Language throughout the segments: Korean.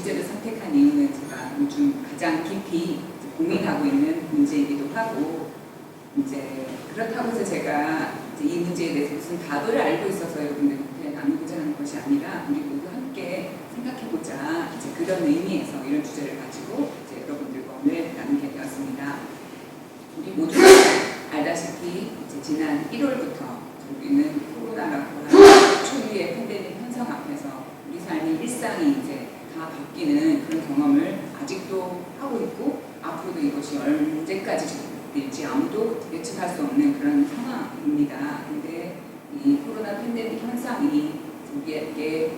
문제를 선택한 이유는 제가 요즘 가장 깊이 고민하고 있는 문제이기도 하고, 이제 그렇다고 해서 제가 이제 이 문제에 대해서 무슨 답을 알고 있어서 여러분들한테 나누고자 하는 것이 아니라 우리 모두 함께 생각해보자, 이제 그런 의미에서 이런 주제를 가지고 이제 여러분들과 오늘 나누게 되었습니다. 우리 모두 알다시피 이제 지난 1월부터 우리는 코로나라고 하는 초유의 팬데믹 현상 앞에서 우리 삶의 일상이 이제 다 바뀌는 그런 경험을 아직도 하고 있고, 앞으로도 이것이 언제까지 될지 아무도 예측할 수 없는 그런 상황입니다. 근데 이 코로나 팬데믹 현상이 우리에게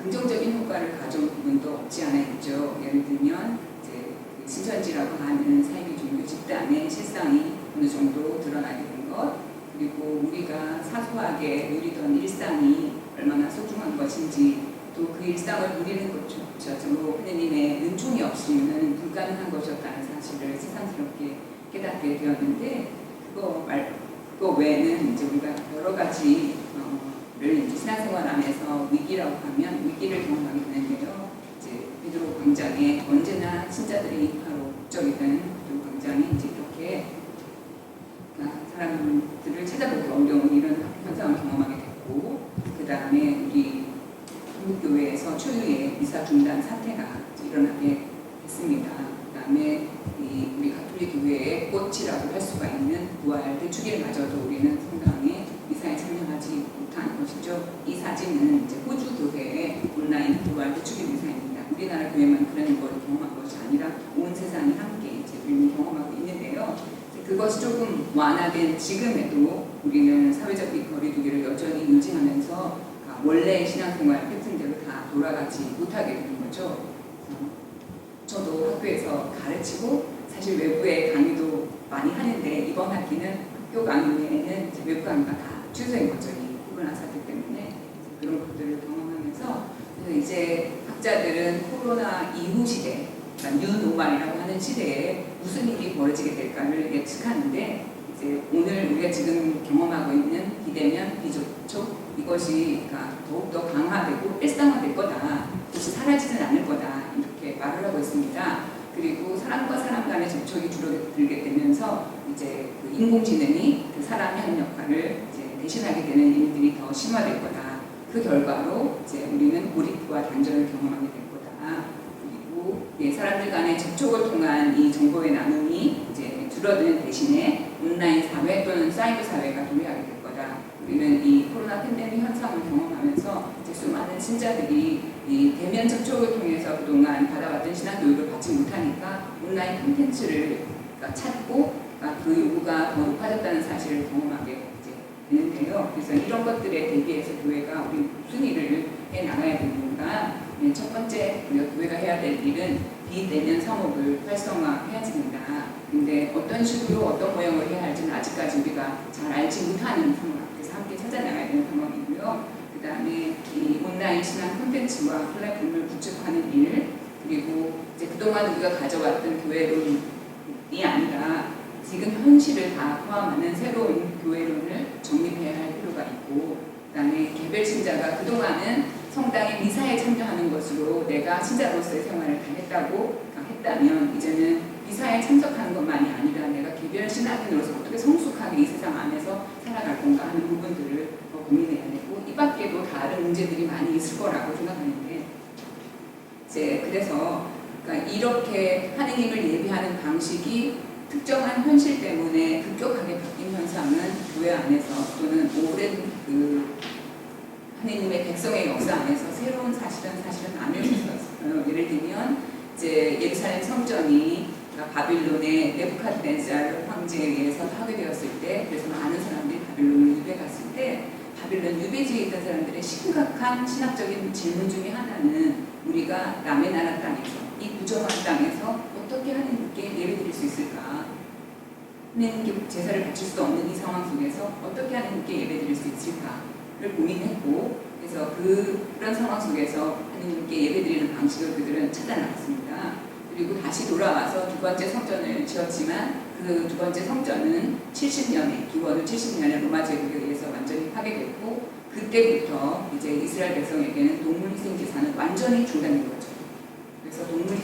긍정적인 효과를 가져온 부분도 없지 않아 있죠. 예를 들면 이제 신천지라고 하는 사이비 종교 집단의 실상이 어느 정도 드러나게 된 것, 그리고 우리가 사소하게 누리던 일상이 얼마나 소중한 것인지, 또 그 일상을 누리는 것조차도 하느님의 은총이 없이는 불가능한 것이었다는 사실을 새삼스럽게 깨닫게 되었는데, 그거 외에는 이제 우리가 여러 가지를 이제 신앙생활 안에서 위기라고 하면 위기를 경험하게 되는데요. 이제 베드로 광장에 언제나 신자들이 바로 목적이 된 베드로 광장이 이제 이렇게 사람들을 찾아보기 어려운 이런 현상을 경험하게 됐고, 그 다음에 우리 한국교회에서 초유의 미사 중단 사태가 일어나게 됐습니다. 그 다음에 우리 가톨릭 교회의 꽃이라고 할 수가 있는 부활 대축일마저도 우리는 성당에 미사에 참여하지 못한 것이죠. 이 사진은 이제 호주 교회의 온라인 부활 대축일 미사입니다. 우리나라 교회만 그런 걸 경험한 것이 아니라 온 세상이 함께 이제 이미 경험하고 있는데요. 그것이 조금 완화된 지금에도 우리는 사회적 거리두기를 여전히 유지하면서 원래 신앙생활 패턴대로 다 돌아가지 못하게 되는 거죠. 저도 학교에서 가르치고 사실 외부에 강의도 많이 하는데, 이번 학기는 학교 강의 외에는 외부 강의가 다 취소된 거죠. 이 코로나 사태 때문에. 그런 것들을 경험하면서 이제 학자들은 코로나 이후 시대, 그러니까 뉴노멀이라고 하는 시대에 무슨 일이 벌어지게 될까를 예측하는데, 이제 오늘 우리가 지금 경험하고 있는 비대면, 비접촉, 이것이 더욱더 강화되고 일상화될 거다, 이것이 사라지는 않을 거다, 이렇게 말을 하고 있습니다. 그리고 사람과 사람 간의 접촉이 줄어들게 되면서 이제 그 인공지능이 그 사람의 한 역할을 이제 대신하게 되는 일들이 더 심화될 거다. 그 결과로 이제 우리는 고립과 단절을 경험하게 될 거다. 그리고 사람들 간의 접촉을 통한 이 정보의 나눔이 이제 줄어드는 대신에 온라인 사회 또는 사이버 사회가 도래하게 될 거다. 우리는 이 코로나 팬데믹 현상을 경험하면서 이제 수많은 신자들이 이 대면 접촉을 통해서 그동안 받아왔던 신앙 교육을 받지 못하니까 온라인 콘텐츠를 찾고 그 요구가 더 높아졌다는 사실을 경험하게 되는데요. 그래서 이런 것들에 대비해서 교회가 우리 무슨 일을 해 나가야 되는가? 첫 번째 우리가 교회가 해야 될 일은 비대면 사목을 활성화해야 됩니다. 근데 어떤 식으로 어떤 모형을 해야 할지는 아직까지 우리가 잘 알지 못하는 상황, 그래서 함께 찾아나가야 되는 상황이고요. 그 다음에 이 온라인 신앙 콘텐츠와 플랫폼을 구축하는 일, 그리고 이제 그동안 우리가 가져왔던 교회론이 아니라 지금 현실을 다 포함하는 새로운 교회론을 정립해야 할 필요가 있고, 그 다음에 개별 신자가 그동안은 성당의 미사에 참여하는 것으로 내가 신자로서의 생활을 다 했다면 이제는 미사에 참석하는 것만이 아니라 내가 개별 신앙인으로서 어떻게 성숙하게 이 세상 안에서 살아갈 건가 하는 부분들을 더 고민해야 되고, 이 밖에도 다른 문제들이 많이 있을 거라고 생각하는데, 이제 그래서 그러니까 이렇게 하느님을 예배하는 방식이 특정한 현실 때문에 급격하게 바뀐 현상은 교회 안에서 또는 오랜 그 하느님의 백성의 역사 안에서 새로운 사실은 나눌 수 있었어요. 예를 들면 이제 예루살렘 성전이 바빌론의 네부갓네살 황제에 의해서 파괴되었을 때, 그래서 많은 사람들이 바빌론을 유배 갔을 때 바빌론 유배지에 있던 사람들의 심각한 신학적인 질문 중에 하나는 우리가 남의 나라 땅에서, 이 부정한 땅에서 어떻게 하느님께 예배드릴 수 있을까? 하느님께 제사를 바칠 수 없는 이 상황 속에서 어떻게 하느님께 예배드릴 수 있을까를 고민했고, 그래서 그런 상황 속에서 하느님께 예배드리는 방식을 그들은 찾아나갔습니다. 그리고 다시 돌아와서 두 번째 성전을 지었지만 그 두 번째 성전은 70년에, 기원후 70년에 로마 제국에 의해서 완전히 파괴됐고, 그때부터 이제 이스라엘 백성에게는 동물 희생 제사는 완전히 중단된 거죠.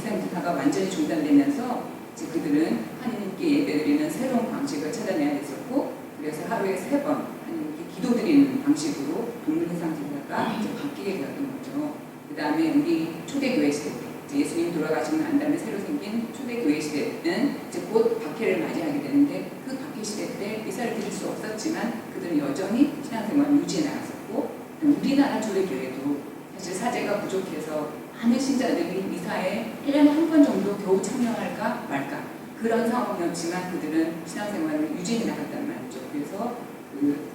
전도사가 완전히 중단되면서 이제 그들은 하나님께 예배드리는 새로운 방식을 찾아내야 됐었고, 그래서 하루에 3번 하나님께 기도드리는 방식으로 동물 해상 제사가 이제 바뀌게 되었던 거죠. 그 다음에 우리 초대교회 시대 때 이제 예수님 돌아가시고 난 다음에 새로 생긴 초대교회 시대는 이제 곧 박해를 맞이하게 되는데, 그 박해 시대 때 미사를 드릴 수 없었지만 그들은 여전히 신앙생활을 유지해 나갔었고, 우리나라 초대교회도 사실 사제가 부족해서 많은 신자들이 미사에 1년에 한 번 정도 겨우 참여할까 말까 그런 상황이었지만 그들은 신앙생활을 유지해 나갔단 말이죠. 그래서 그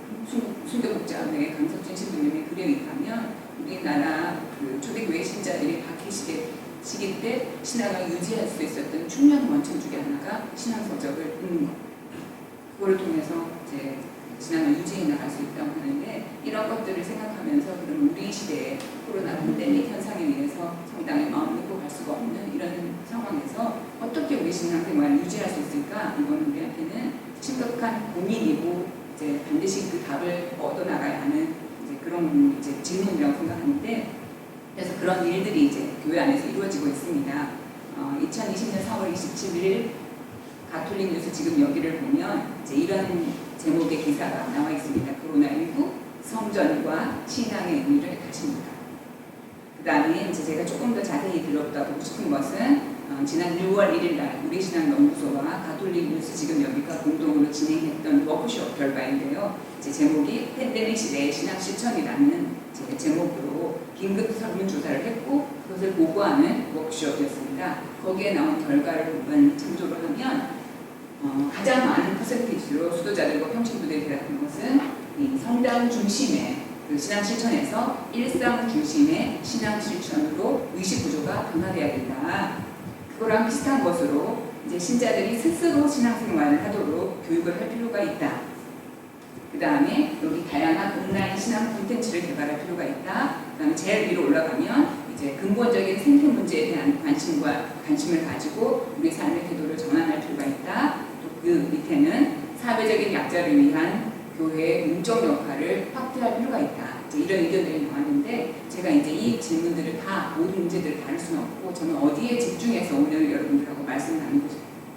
순교국장의 강석진 신부님의 글에 의하면 우리나라 그 초대교회 신자들이 박해 시기 때 신앙을 유지할 수 있었던 중요한 원천 중에 하나가 신앙서적을 읽는 것. 그걸 통해서 이제 신앙을 유지해 나갈 수 있다고 하는데, 이런 것들을 생각하면서 그럼 우리 시대에 코로나 팬데믹 현상에 의해서 성당에 마음 놓고 갈 수가 없는 이런 상황에서 어떻게 우리 신앙생활을 유지할 수 있을까? 이건 우리한테는 심각한 고민이고 이제 반드시 그 답을 얻어나가야 하는 이제 그런 이제 질문이라고 생각하는데, 그래서 그런 일들이 이제 교회 안에서 이루어지고 있습니다. 2020년 4월 27일 가톨릭 뉴스 지금 여기를 보면 이제 이런 제목의 기사가 나와 있습니다. 코로나19 성전과 신앙의 의미를 가십니다. 그 다음에 이제 제가 조금 더 자세히 들어보고 싶은 것은 지난 6월 1일 날 우리 신앙 연구소와 가톨릭 뉴스 지금 여기가 공동으로 진행했던 워크숍 결과인데요. 제 제목이 팬데믹 시대의 신앙 실천이라는 제 제목으로 긴급 설문조사를 했고 그것을 보고하는 워크숍이었습니다. 거기에 나온 결과를 참조를 하면 가장 많은 퍼센티지로 수도자들과 평신도들이 대답한 것은 이 성당 중심의 그 신앙 실천에서 일상 중심의 신앙 실천으로 의식 구조가 변화되어야 된다. 그거랑 비슷한 것으로 이제 신자들이 스스로 신앙생활을 하도록 교육을 할 필요가 있다. 그 다음에 여기 다양한 온라인 신앙 콘텐츠를 개발할 필요가 있다. 그 다음에 제일 위로 올라가면 이제 근본적인 생태 문제에 대한 관심을 가지고 우리 삶의 태도를 전환할 필요가 있다. 또 그 밑에는 사회적인 약자를 위한 교회의 문적 역할을 확대할 필요가 있다. 이런 의견들이 나왔는데 제가 이제 이 질문들을 다 모든 문제들을 다룰 수는 없고 저는 어디에 집중해서 오늘 여러분들하고 말씀을 나누고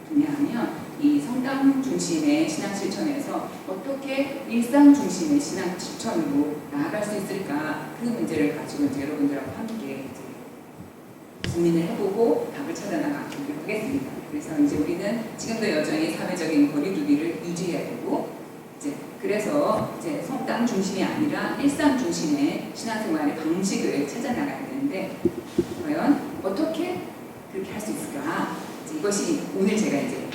싶냐 하면 이 성당 중심의 신앙 실천에서 어떻게 일상 중심의 신앙 실천으로 나아갈 수 있을까 그 문제를 가지고 이제 여러분들하고 함께 이제 고민을 해보고 답을 찾아나가도록 하겠습니다. 그래서 이제 우리는 지금도 여전히 사회적인 거리두기를 유지해야 되고 그래서 이제 성당 중심이 아니라 일상 중심의 신앙생활의 방식을 찾아나가야 되는데 과연 어떻게 그렇게 할 수 있을까? 이것이 오늘 제가 이제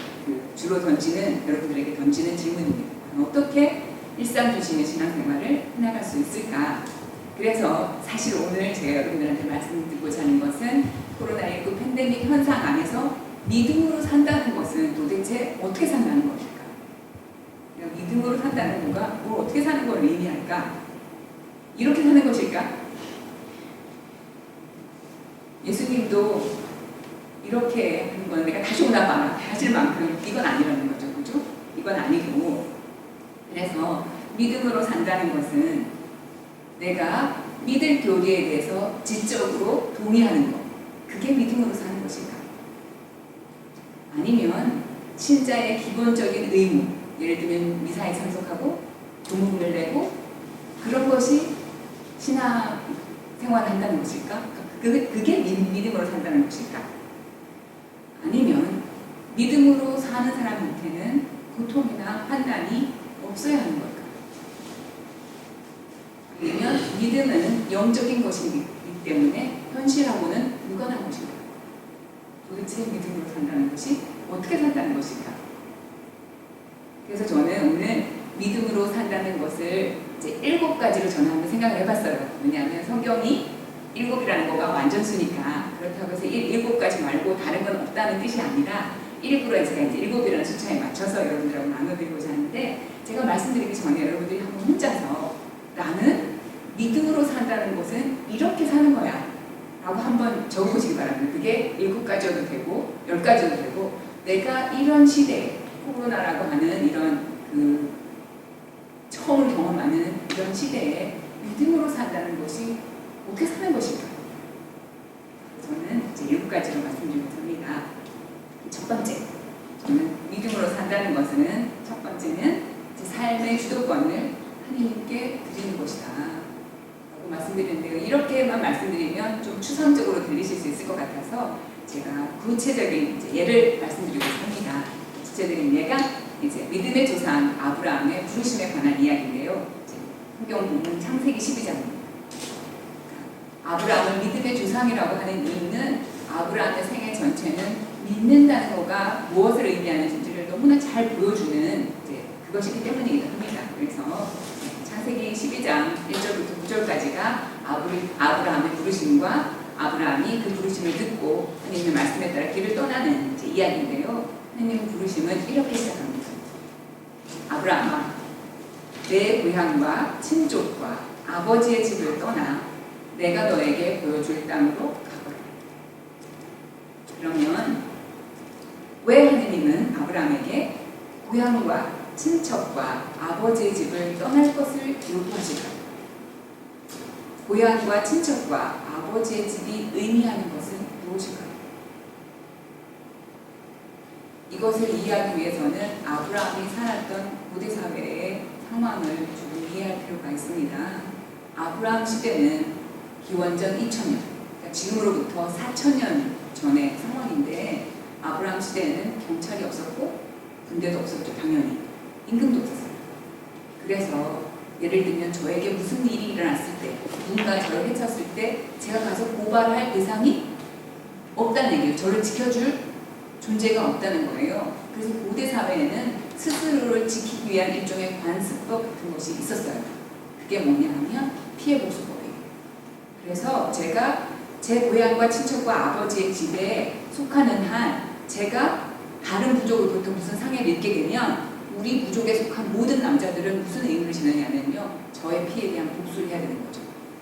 주로 여러분들에게 던지는 질문입니다. 어떻게 일상 중심의 신앙생활을 해나갈 수 있을까? 그래서 사실 오늘 제가 여러분들한테 말씀드리고자 하는 것은 코로나19 팬데믹 현상 안에서 믿음으로 산다는 것은 도대체 어떻게 산다는 것일까? 믿음으로 산다는 거가 뭘 어떻게 사는 걸 의미할까? 이렇게 사는 것일까? 예수님도 이렇게 하는 건 내가 다시 오나 봐라 하실 만큼 이건 아니라는 거죠. 그죠? 이건 아니고 그래서 믿음으로 산다는 것은 내가 믿을 교리에 대해서 지적으로 동의하는 것 그게 믿음으로 사는 것일까? 아니면 신자의 기본적인 의무 예를 들면 미사에 참석하고 도문을 내고 그런 것이 신앙 생활을 한다는 것일까? 그게 믿음으로 산다는 것일까? 아니면 믿음으로 사는 사람한테는 고통이나 환난이 없어야 하는 걸까? 아니면 믿음은 영적인 것이기 때문에 현실하고는 무관한 것일까? 도대체 믿음으로 산다는 것이 어떻게 산다는 것일까? 그래서 저는 오늘 믿음으로 산다는 것을 이제 7가지로 저는 한번 생각을 해봤어요. 왜냐하면 성경이 7이라는 거가 완전수니까 그렇다고 해서 7가지 말고 다른 건 없다는 뜻이 아니라 일부러 제가 이제 7이라는 숫자에 맞춰서 여러분들하고 나눠드리고자 하는데 제가 말씀드리기 전에 여러분들이 한번 혼자서 나는 믿음으로 산다는 것은 이렇게 사는 거야 라고 한번 적어보시기 바랍니다. 그게 7가지여도 되고 10가지여도 되고 내가 이런 시대에 코로나라고 하는 이런 처음 경험하는 이런 시대에 믿음으로 산다는 것이 어떻게 사는 것일까? 저는 이제 가지로 말씀드리고자 합니다. 첫 번째, 저는 믿음으로 산다는 것은 첫 번째는 제 삶의 주도권을 하나님께 드리는 것이다 라고 말씀드리는데요. 이렇게만 말씀드리면 좀 추상적으로 들리실 수 있을 것 같아서 제가 구체적인 예를 말씀드리고자 합니다. 구체적인 예가 이제 믿음의 조상 아브라함의 부르심에 관한 이야기인데요. 성경 보면 창세기 12장입니다. 아브라함을 믿음의 조상이라고 하는 이유는 아브라함의 생애 전체는 믿는다는 것가 무엇을 의미하는지를 너무나 잘 보여주는 그것이기 때문이기도 합니다. 그래서 창세기 12장 1절부터 9절까지가 아브라함의 부르심과 아브라함이 그 부르심을 듣고 하나님의 말씀에 따라 길을 떠나는 이야기인데요. 하나님의 부르심은 이렇게 시작합니다. 아브라함아, 내 고향과 친족과 아버지의 집을 떠나 내가 너에게 보여줄 땅으로 가거라. 그러면 왜 하느님은 아브라함에게 고향과 친척과 아버지의 집을 떠날 것을 요구하실까요? 고향과 친척과 아버지의 집이 의미하는 것은 무엇일까요? 이것을 이해하기 위해서는 아브라함이 살았던 고대 사회의 상황을 조금 이해할 필요가 있습니다. 아브라함 시대는 기원전 2000년, 그러니까 지금으로부터 4000년 전의 상황인데 아브라함 시대에는 경찰이 없었고 군대도 없었죠. 당연히 임금도 없었어요. 그래서 예를 들면 저에게 무슨 일이 일어났을 때 누군가 저를 해쳤을 때 제가 가서 고발할 대상이 없다는 얘기예요. 저를 지켜줄 존재가 없다는 거예요. 그래서 고대 사회에는 스스로를 지키기 위한 일종의 관습법 같은 것이 있었어요. 그게 뭐냐 하면 피해보수법이에요. 그래서 제가 제 고향과 친척과 아버지의 집에 속하는 한 제가 다른 부족으로부터 무슨 상해를 입게 되면 우리 부족에 속한 모든 남자들은 무슨 의무를 지느냐면요. 저의 피해에 대한 복수를 해야 되는 거죠.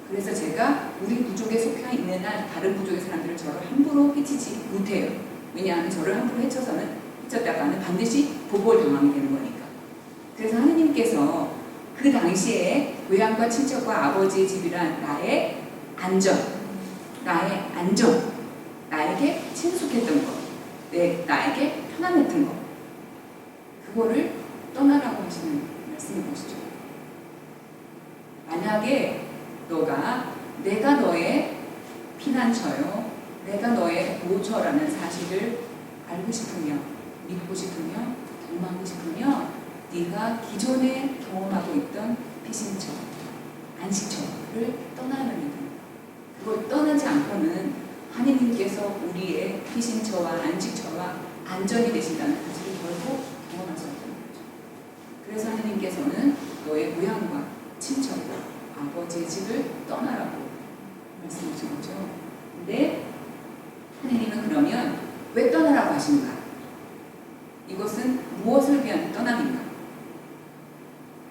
그래서 제가 우리 부족에 속해 있는 한 다른 부족의 사람들을 저를 함부로 해치지 못해요. 왜냐하면 저를 함부로 해쳤다가는 반드시 보복을 당하게 되는 거니까. 그래서 하느님께서 그 당시에 고향과 친척과 아버지의 집이란 나의 안전, 나에게 친숙했던 것, 나에게 편안했던 것, 그거를 떠나라고 하시는 말씀인 것이죠. 만약에 내가 너의 피난처요, 내가 너의 보호처라는 사실을 알고 싶으며, 믿고 싶으며, 경험하고 싶으며, 네가 기존에 경험하고 있던 피신처, 안식처를 떠나는 겁니다. 그걸 떠나지 않고는 하느님께서 우리의 피신처와 안식처와 안전이 되신다는 것을 결코 경험할 수 없다는 거죠. 그래서 하느님께서는 너의 고향과 친척과 아버지의 집을 떠나라고 말씀하신 거죠. 근데 하느님은 그러면 왜 떠나라고 하시는가? 이것은 무엇을 위한 떠남인가?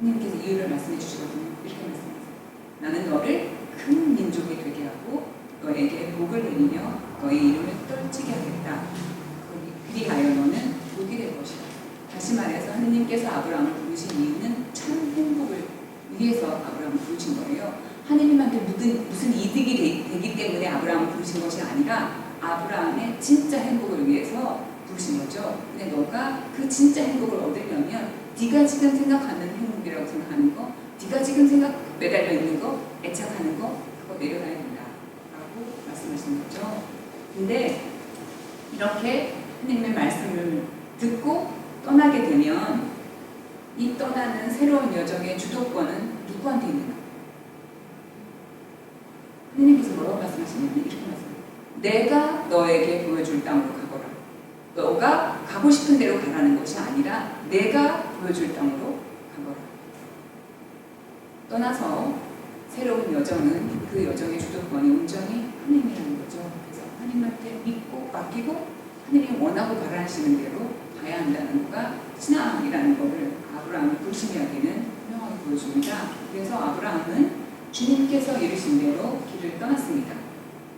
하느님께서 이유를 말씀해 주시거든요. 이렇게 말씀하세요. 나는 너를 큰 민족이 되게 하고 너에게 복을 내리며 너의 이름을 떨치게 하겠다. 그리하여 너는 복이 될 것이다. 다시 말해서 하느님께서 아브라함을 부르신 이유는 참 행복을 위해서 아브라함을 부르신 거예요. 하느님한테 무슨 이득이 되기 때문에 아브라함을 부르신 것이 아니라 아브라함의 진짜 행복을 위해서 부르신 거죠. 근데 너가 그 진짜 행복을 얻으려면 네가 지금 생각하는 행복이라고 생각하는 거, 네가 지금 매달려 있는 거, 애착하는 거, 그거 내려놔야 된다 라고 말씀하시는 거죠. 근데 이렇게 하나님의 말씀을 듣고 떠나게 되면 이 떠나는 새로운 여정의 주도권은 누구한테 있는가? 하나님께서 뭐라고 말씀하시냐면 이렇게 말씀해요. 내가 너에게 보여줄 땅으로 가거라. 너가 가고 싶은 대로 가라는 것이 아니라 내가 보여줄 땅으로 가거라. 떠나서 새로운 여정은 그 여정의 주도권이 온전히 하나님이라는 거죠. 그래서 하나님한테 믿고 맡기고 하나님이 원하고 바라시는 대로 가야 한다는 거가 신앙이라는 것을 아브라함이 부르신 이야기는 분명하게 보여줍니다. 그래서 아브라함은 주님께서 이르신 대로 길을 떠났습니다.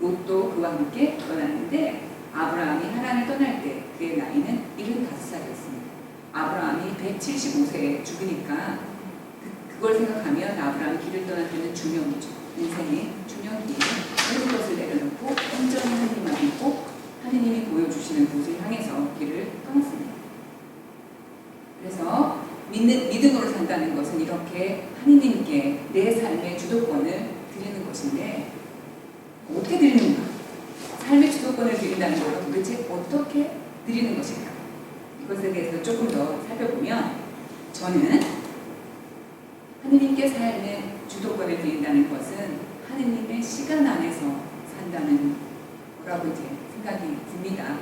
롯도 그와 함께 떠났는데 아브라함이 하란을 떠날 때 그의 나이는 75살이었습니다. 아브라함이 175세에 죽으니까 그걸 생각하면 아브라함이 길을 떠날 때는 중년기죠. 인생의 중년기에 모든 것을 내려놓고 온전히 하나님만 믿고 있는 곳을 향해서 길을 떠났습니다. 그래서 믿음으로 산다는 것은 이렇게 하느님께 내 삶의 주도권을 드리는 것인데 어떻게 드리는가? 삶의 주도권을 드린다는 걸 도대체 어떻게 드리는 것일까? 이것에 대해서 조금 더 살펴보면 저는 하느님께 삶의 주도권을 드린다는 것은 하느님의 시간 안에서 산다는 거라고 이제 생각이 듭니다.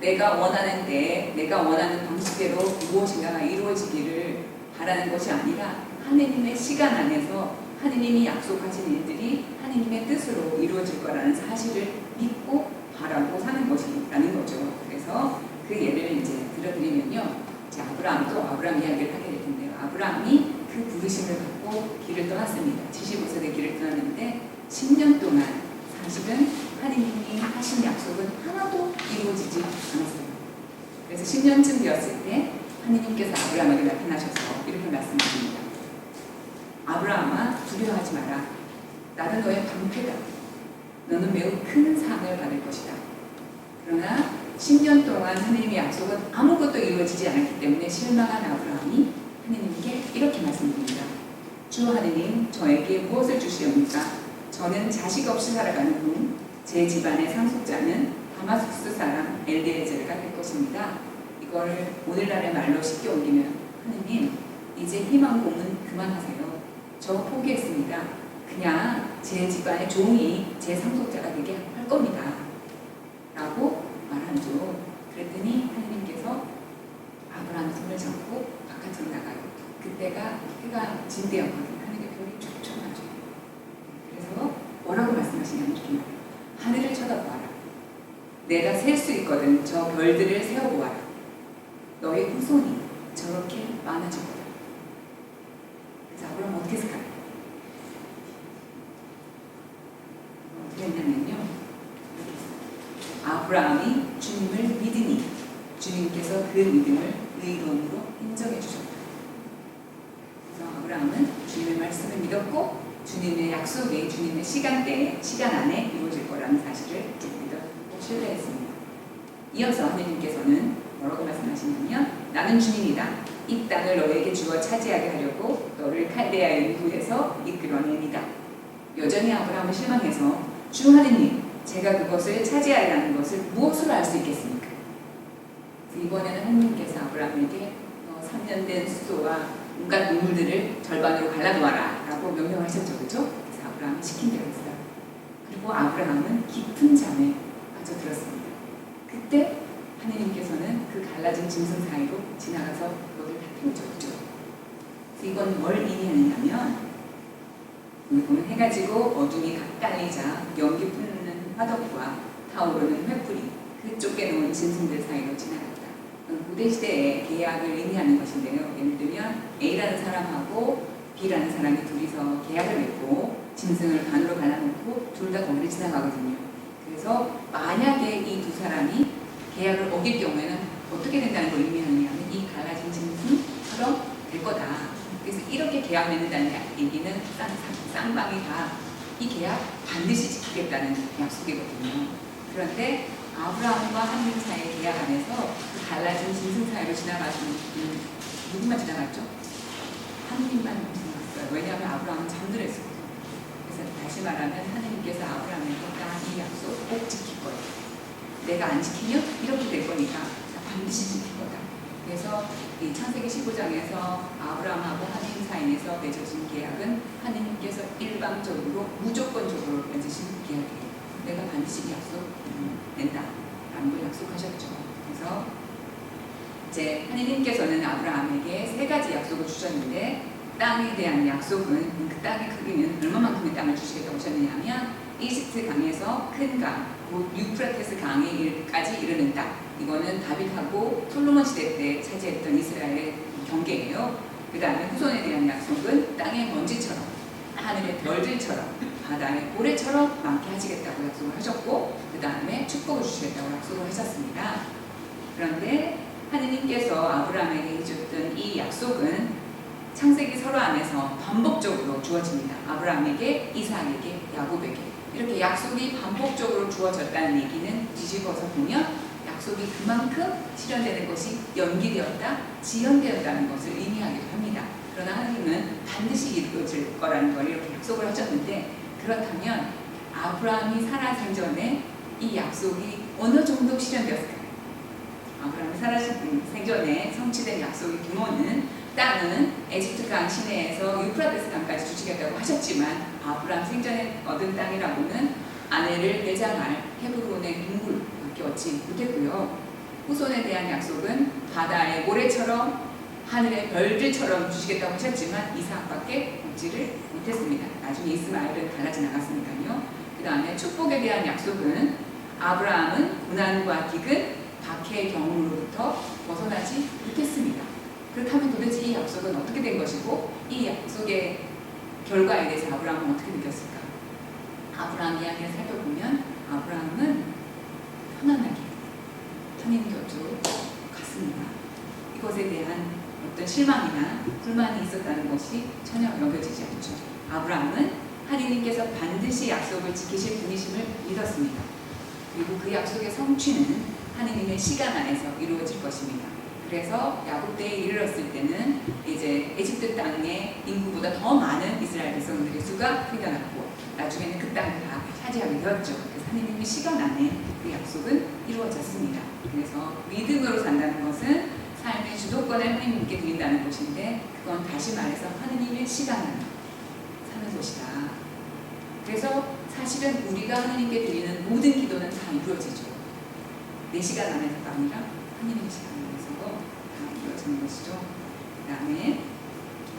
내가 원하는 때, 내가 원하는 방식대로 무엇인가가 이루어지기를 바라는 것이 아니라 하느님의 시간 안에서 하느님이 약속하신 일들이 하느님의 뜻으로 이루어질 거라는 사실을 믿고 바라고 사는 것이라는 거죠. 그래서 그 예를 이제 들어드리면요. 아브라함도 아브라함 이야기를 하게 될 텐데요. 아브라함이 그 부르심을 갖고 길을 떠났습니다. 75세대 길을 떠났는데 10년 동안 사실은 하느님이 하신 약속은 하나도 이루어지지 않았어요. 그래서 10년쯤 되었을 때 하느님께서 아브라함에게 나타나셔서 이렇게 말씀하십니다. 아브라함아 두려워하지 마라. 나는 너의 방패다. 너는 매우 큰 상을 받을 것이다. 그러나 10년 동안 하느님의 약속은 아무것도 이루어지지 않았기 때문에 실망한 아브라함이 하느님께 이렇게 말씀드립니다. 주 하느님 저에게 무엇을 주시옵니까? 저는 자식 없이 살아가는 분, 제 집안의 상속자는 다마스쿠스 사람 엘리에젤가 될 것입니다. 이걸 오늘날의 말로 쉽게 옮기면 하느님 이제 희망 고문 그만하세요. 저 포기했습니다. 그냥 제 집안의 종이 제 상속자가 되게 할 겁니다. 라고 말하죠. 그랬더니 하느님께서 아브라함의 손을 잡고 바깥으로 나가요. 그때가 해가 진 때였거든요. 하늘의 별이 촉촉하죠. 그래서 뭐라고 말씀하시냐면 이렇게 말해요. 하늘을 쳐다보아라. 내가 셀 수 있거든. 저 별들을 세어보아라. 너의 후손이 저렇게 많아질 거다. 그래서 아브라함은 어떻게 했을까요? 어떻게 했냐면요. 아브라함이 주님을 믿으니 주님께서 그 믿음을 의로움으로 인정해 주셨다. 그래서 아브라함은 주님의 말씀을 믿었고 주님의 약속이 주님의 시간대에 시간 안에 이루어질 거라는 사실을 믿었고 신뢰했습니다. 이어서 하느님께서는 뭐라고 말씀하시냐면 나는 주님이다. 이 땅을 너에게 주어 차지하게 하려고 너를 칼데아의 인도에서 이끌어냅니다. 여전히 아브라함은 실망해서 주 하느님 제가 그것을 차지하라는 것을 무엇으로 알 수 있겠습니까? 이번에는 하느님께서 아브라함에게 3년 된 수소와 온갖 동물들을 절반으로 갈라놓아라 라고 명령하셨죠. 그렇죠? 그래서 아브라함이 시킨 대로 했어요. 그리고 아브라함은 깊은 잠에 빠져들었습니다. 그때 하느님께서는 그 갈라진 짐승 사이로 지나가서 그것을 다 태워줬죠. 이건 뭘 의미하느냐면 오늘 보면 해가 지고 어둠이 가까이자 연기 뿜는 화덕과 타오르는 횃불이 그 쫓겨놓은 짐승들 사이로 지나갔다. 고대시대의 계약을 의미하는 것인데요. 예를 들면 A라는 사람하고 B라는 사람이 둘이서 계약을 맺고 짐승을 반으로 갈라놓고 둘 다 거기를 지나가거든요. 그래서 만약에 이 두 사람이 계약을 어길 경우에는 어떻게 된다는 걸 의미하느냐면 이 갈라진 짐승처럼 될 거다. 그래서 이렇게 계약 맺는다는 얘기는 쌍방이 다 이 계약 반드시 지키겠다는 약속이거든요. 그런데 아브라함과 하느님 사이의 계약 안에서 그 갈라진 짐승 사이로 지나가시는 누구만 지나갔죠? 하느님만 지나갔어요. 왜냐하면 아브라함은 잠들었어요. 그래서 다시 말하면 하느님께서 아브라함에게 이 약속 꼭 지킬 거예요. 내가 안 지키면 이렇게 될 거니까 반드시 지킬 거다. 그래서 이 창세기 15장에서 아브라함하고 하느님 사이에서 맺어진 계약은 하느님께서 일방적으로 무조건적으로 맺으신 계약이에요. 내가 반드시 약속 낸다라는 걸 약속하셨죠. 그래서 이제 하느님께서는 아브라함에게 세 가지 약속을 주셨는데 땅에 대한 약속은 그 땅의 크기는 얼마만큼의 땅을 주시겠다고 하셨느냐면 이집트 강에서 큰 강, 곧 유프라테스 강에까지 이르는 땅. 이거는 다윗하고 솔로몬 시대 때 차지했던 이스라엘의 경계예요. 그 다음에 후손에 대한 약속은 땅의 먼지처럼, 하늘의 별들처럼, 바다의 고래처럼 많게 하시겠다고 약속을 하셨고, 그 다음에 축복을 주시겠다고 약속을 하셨습니다. 그런데 하느님께서 아브라함에게 해줬던 이 약속은 창세기 설화 안에서 반복적으로 주어집니다. 아브라함에게, 이삭에게, 야곱에게 이렇게 약속이 반복적으로 주어졌다는 얘기는 뒤집어서 보면 약속이 그만큼 실현되는 것이 연기되었다, 지연되었다는 것을 의미하기도 합니다. 그러나 하나님은 반드시 이루어질 거라는 걸 이렇게 약속을 하셨는데, 그렇다면 아브라함이 살아 생전에 이 약속이 어느 정도 실현되었을까요? 아브라함이 살아 생전에 성취된 약속의 규모는, 땅은 에집트 강 시내에서 유프라테스 강까지 주시겠다고 하셨지만, 아브라함 생전에 얻은 땅이라고는 아내를 내장할 헤브론의 동굴밖에 얻지 못했고요. 후손에 대한 약속은 바다의 모래처럼 하늘의 별들처럼 주시겠다고 하셨지만 이삭밖에 얻지를 못했습니다. 나중에 이스마엘은 갈라져 나갔으니까요. 그 다음에 축복에 대한 약속은 아브라함은 고난과 기근, 박해의 경험으로부터 벗어나지 못했습니다. 그렇다면 도대체 이 약속은 어떻게 된 것이고, 이 약속의 결과에 대해서 아브라함은 어떻게 느꼈을까? 아브라함 이야기를 살펴보면 아브라함은 편안하게 하나님 곁으로 갔습니다. 이것에 대한 어떤 실망이나 불만이 있었다는 것이 전혀 여겨지지 않죠. 아브라함은 하나님께서 반드시 약속을 지키실 분이심을 믿었습니다. 그리고 그 약속의 성취는 하나님의 시간 안에서 이루어질 것입니다. 그래서 야곱 때에 이르렀을 때는 이제 에집트 땅의 인구보다 더 많은 이스라엘 백성들의 수가 생겨났고, 나중에는 그 땅을 다 차지하게 되었죠. 그래서 하나님의 시간 안에 그 약속은 이루어졌습니다. 그래서 믿음으로 산다는 것은 삶의 주도권을 하나님께 드린다는 것인데, 그건 다시 말해서 하나님의 시간 안에 사는 것이다. 그래서 사실은 우리가 하나님께 드리는 모든 기도는 다 이루어지죠. 내 시간 안에서가 아니라 하나님의 시간 안에서 다 이루어지는 것이죠. 그 다음에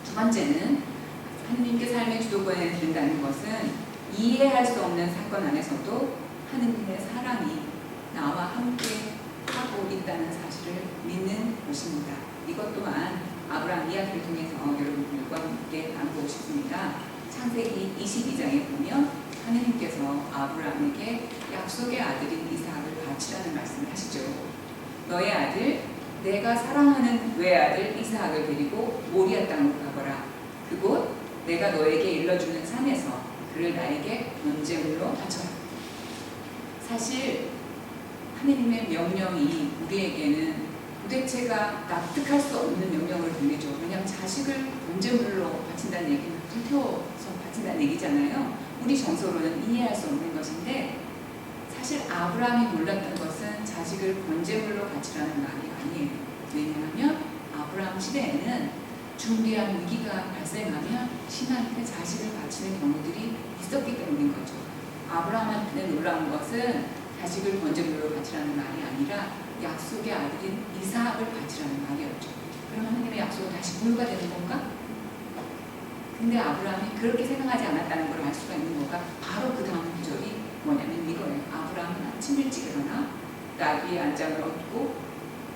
두 번째는 하나님께 삶의 주도권을 드린다는 것은 이해할 수 없는 사건 안에서도 하나님의 사랑이 나와 함께 하고 있다는 사실을 믿는 것입니다. 이것 또한 아브라함 이야기를 통해서 여러분들과 함께 나누고 싶습니다. 창세기 22장에 보면 하나님께서 아브라함에게 약속의 아들인 이삭을 바치라는 말씀을 하시죠. 너의 아들, 내가 사랑하는 외아들 이삭을 데리고 모리아 땅으로 가거라. 그곳 내가 너에게 일러주는 산에서 그를 나에게 번제물로 바쳐라. 사실 하나님의 명령이 우리에게는 도대체가 납득할 수 없는 명령을 들리죠. 왜냐하면 자식을 번제물로 바친다는 얘기는 불태워서 바친다는 얘기잖아요. 우리 정서로는 이해할 수 없는 것인데, 사실 아브라함이 놀랐던 것은 자식을 번제물로 바치라는 말이 아니에요. 왜냐하면 아브라함 시대에는 중대한 위기가 발생하면 신한테 자식을 바치는 경우들이 있었기 때문인 거죠. 아브라함한테 놀라운 것은 자식을 번제물로 바치라는 말이 아니라 약속의 아들인 이삭을 바치라는 말이었죠. 그럼 하나님의 약속은 다시 무효가 되는 건가? 근데 아브라함이 그렇게 생각하지 않았다는 걸 알 수가 있는 거가 바로 그 다음 구절이 뭐냐면 이거예요. 아브라함은 아침 일찍 일어나 나귀의 안장을 얻고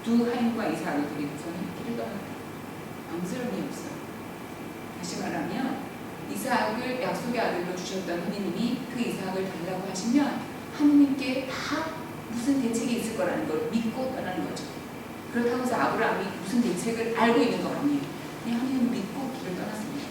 두 하인과 이삭을 데리고서는 길을 떠났다. 아무 소용이 없어요. 다시 말하면 이삭을 약속의 아들로 주셨던 하나님이 그 이삭을 달라고 하시면 하나님께 다 무슨 대책이 있을 거라는 걸 믿고 떠나는 거죠. 그렇다고 해서 아브라함이 무슨 대책을 알고 있는 거 아니에요. 그냥 하나님을 믿고 길을 떠났습니다.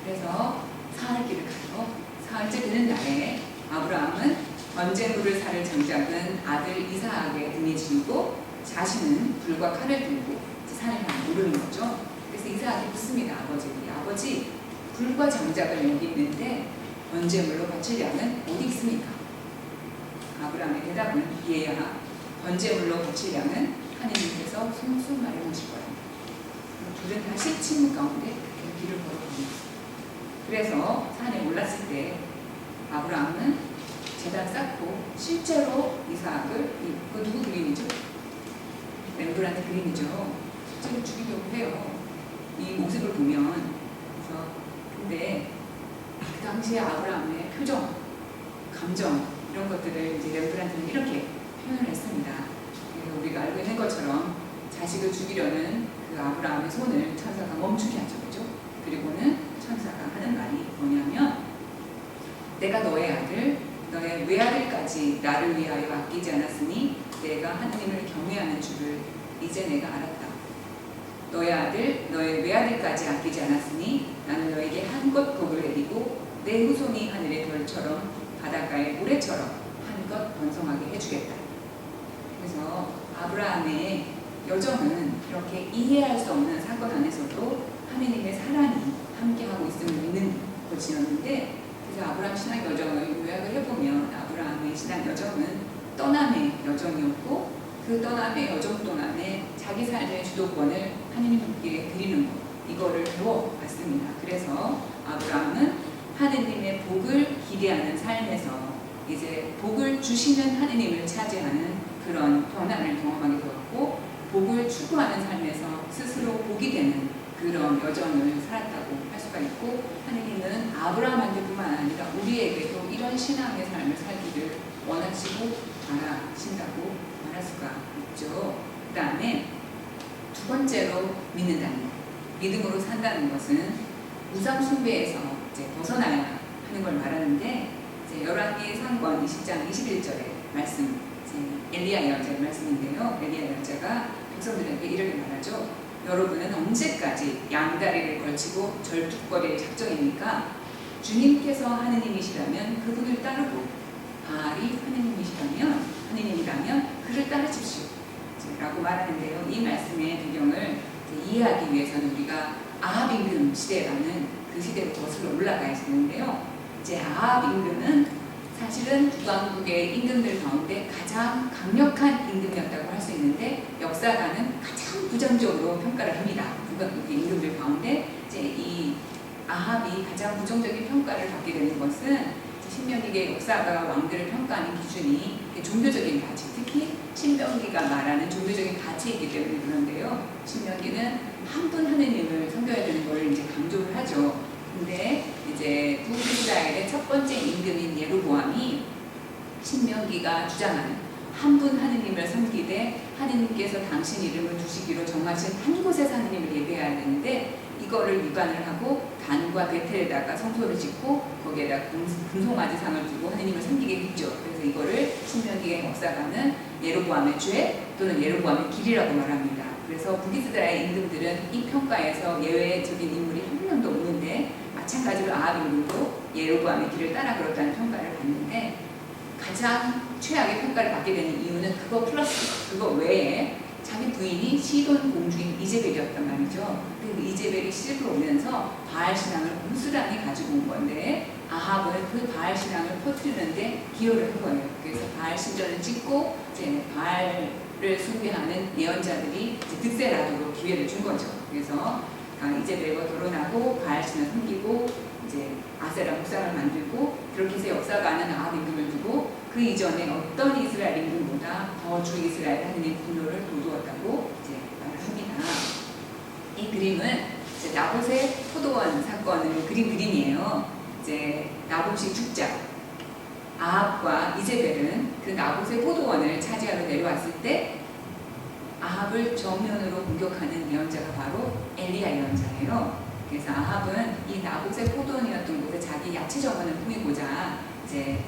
그래서 사흘길을 가서 사흘째 되는 날에 아브라함은 번제물을 살 장작은 아들 이삭에게 등에 지우고 자신은 불과 칼을 들고 산을 향해 오르는 거죠. 그래서 이삭이 묻습니다. 아버지에게. 아버지, 불과 장작을 여기 있는데 번제물로 바칠 양은 어디 있습니까? 아브라함의 대답은 얘야, 번제물로 바칠 양은 하나님께서 손수 마련하실 거야. 둘은 다시 침묵 가운데 길을 걸어갑니다. 그래서 산에 올랐을 때 아브라함은 제단 쌓고 실제로 이삭을, 그 누구 그림이죠? 렘브란트 그림이죠. 실제로 죽이려고 해요. 이 모습을 보면. 그래서 근데 그 당시에 아브라함의 표정, 감정 이런 것들을 이제 렘브란트는 이렇게 표현을 했습니다. 그래서 우리가 알고 있는 것처럼 자식을 죽이려는 그 아브라함의 손을 천사가 멈추게 하죠. 그죠? 그리고는 천사가 하는 말이 뭐냐면 내가 너의 아들, 너의 외아들까지 나를 위하여 아끼지 않았으니 내가 하나님을 경외하는 줄을 이제 내가 알았다. 너의 아들, 너의 외아들까지 아끼지 않았으니 나는 너에게 한껏 복을 내리고 내 후손이 하늘의 별처럼 바닷가의 모래처럼 한껏 번성하게 해주겠다. 그래서 아브라함의 여정은 이렇게 이해할 수 없는 사건 안에서도 하느님의 사랑이 함께하고 있음을 믿는 것이었는데, 그래서 아브라함 신앙 여정을 요약을 해보면 아브라함의 신앙 여정은 떠남의 여정이었고, 그 떠남의 여정 동안에 자기 삶의 주도권을 하느님께 드리는 것, 이거를 배워봤습니다. 그래서 아브라함은 하느님의 복을 기대하는 삶에서 이제 복을 주시는 하느님을 차지하는 그런 변화를 경험하게 되었고, 복을 추구하는 삶에서 스스로 복이 되는 그런 여정을 살았다고 할 수가 있고, 하느님은 아브라함한테뿐만 아니라 우리에게도 이런 신앙의 삶을 살기를 원하시고 바라신다고 말할 수가 있죠. 그 다음에 두 번째로 믿는다는 것, 믿음으로 산다는 것은 우상 숭배에서 이제 벗어나야 하는 걸 말하는데, 이제 열왕기 상권 20장 21절의 말씀, 엘리야 예언자의 말씀인데요. 엘리야 예언자가 백성들에게 이렇게 말하죠. 여러분은 언제까지 양다리를 걸치고 절뚝거릴 작정입니까? 주님께서 하느님이시라면 그분을 따르고, 바알이 하느님이라면 그를 따르십시오 라고 말하는데요. 이 말씀의 배경을 이해하기 위해서는 우리가 아합 임금 시대라는 그 시대로 거슬러 올라가야 되는데요. 이제 아합 임금은 사실은 북왕국의 임금들 가운데 가장 강력한 임금이었다고 할 수 있는데, 역사가는 가장 부정적으로 평가를 합니다. 북왕국의 임금들 가운데 이제 이 아합이 가장 부정적인 평가를 받게 되는 것은, 신명기의 역사가 왕들을 평가하는 기준이 종교적인 가치, 특히 신명기가 말하는 종교적인 가치이기 때문에 그런데요. 신명기는 한 분 하느님을 섬겨야 되는 걸 이제 강조를 하죠. 근데 이제 북이스라엘의 첫 번째 임금인 예로보암이 신명기가 주장하는 한 분 하느님을 섬기되 하느님께서 당신 이름을 두시기로 정하신 한 곳에서 하느님을 예배해야 되는데, 이거를 위반을 하고 단과 베텔에다가 성소를 짓고 거기에다 금송아지상을 두고 하느님을 섬기게 했죠. 그래서 이거를 신명기의 역사가는 예로보암의 죄 또는 예로보암의 길이라고 말합니다. 그래서 북이스라엘 임금들은 이 평가에서 예외적인 인물이 한 명도 없는데, 마찬가지로 아합 임금도 예로보암의 길을 따라 걸었다는 평가를 받는데, 가장 최악의 평가를 받게 되는 이유는 그거 플러스 그거 외에 자기 부인이 시돈 공주인 이제벨이었단 말이죠. 그 이제벨이 시집을 오면서 바알 신앙을 고스란히 가지고 온 건데, 아합은 그 바알 신앙을 퍼뜨리는데 기여를 한 거예요. 그래서 바알 신전을 찍고 이제 바알을 숭배하는 예언자들이 득세라도록 기회를 준 거죠. 그래서 이제벨과 결혼하고 바알 신을 섬기고 이제 아세라 목상을 만들고, 그렇게 해서 역사가는 아합 임금을 두고 그 이전에 어떤 이스라엘 임금보다 더 주 이스라엘 하느님 분노를 돋우었다고 이제 말을 합니다. 이 그림은 이제 나봇의 포도원 사건을 그린 그림이에요. 이제 나봇이 죽자 아합과 이제벨은 그 나봇의 포도원을 차지하러 내려왔을 때 아합을 정면으로 공격하는 예언자가 바로 엘리야 예언자예요. 그래서 아합은 이 나봇의 포도원이었던 곳에 자기 야채 정원을 꾸미고자 이제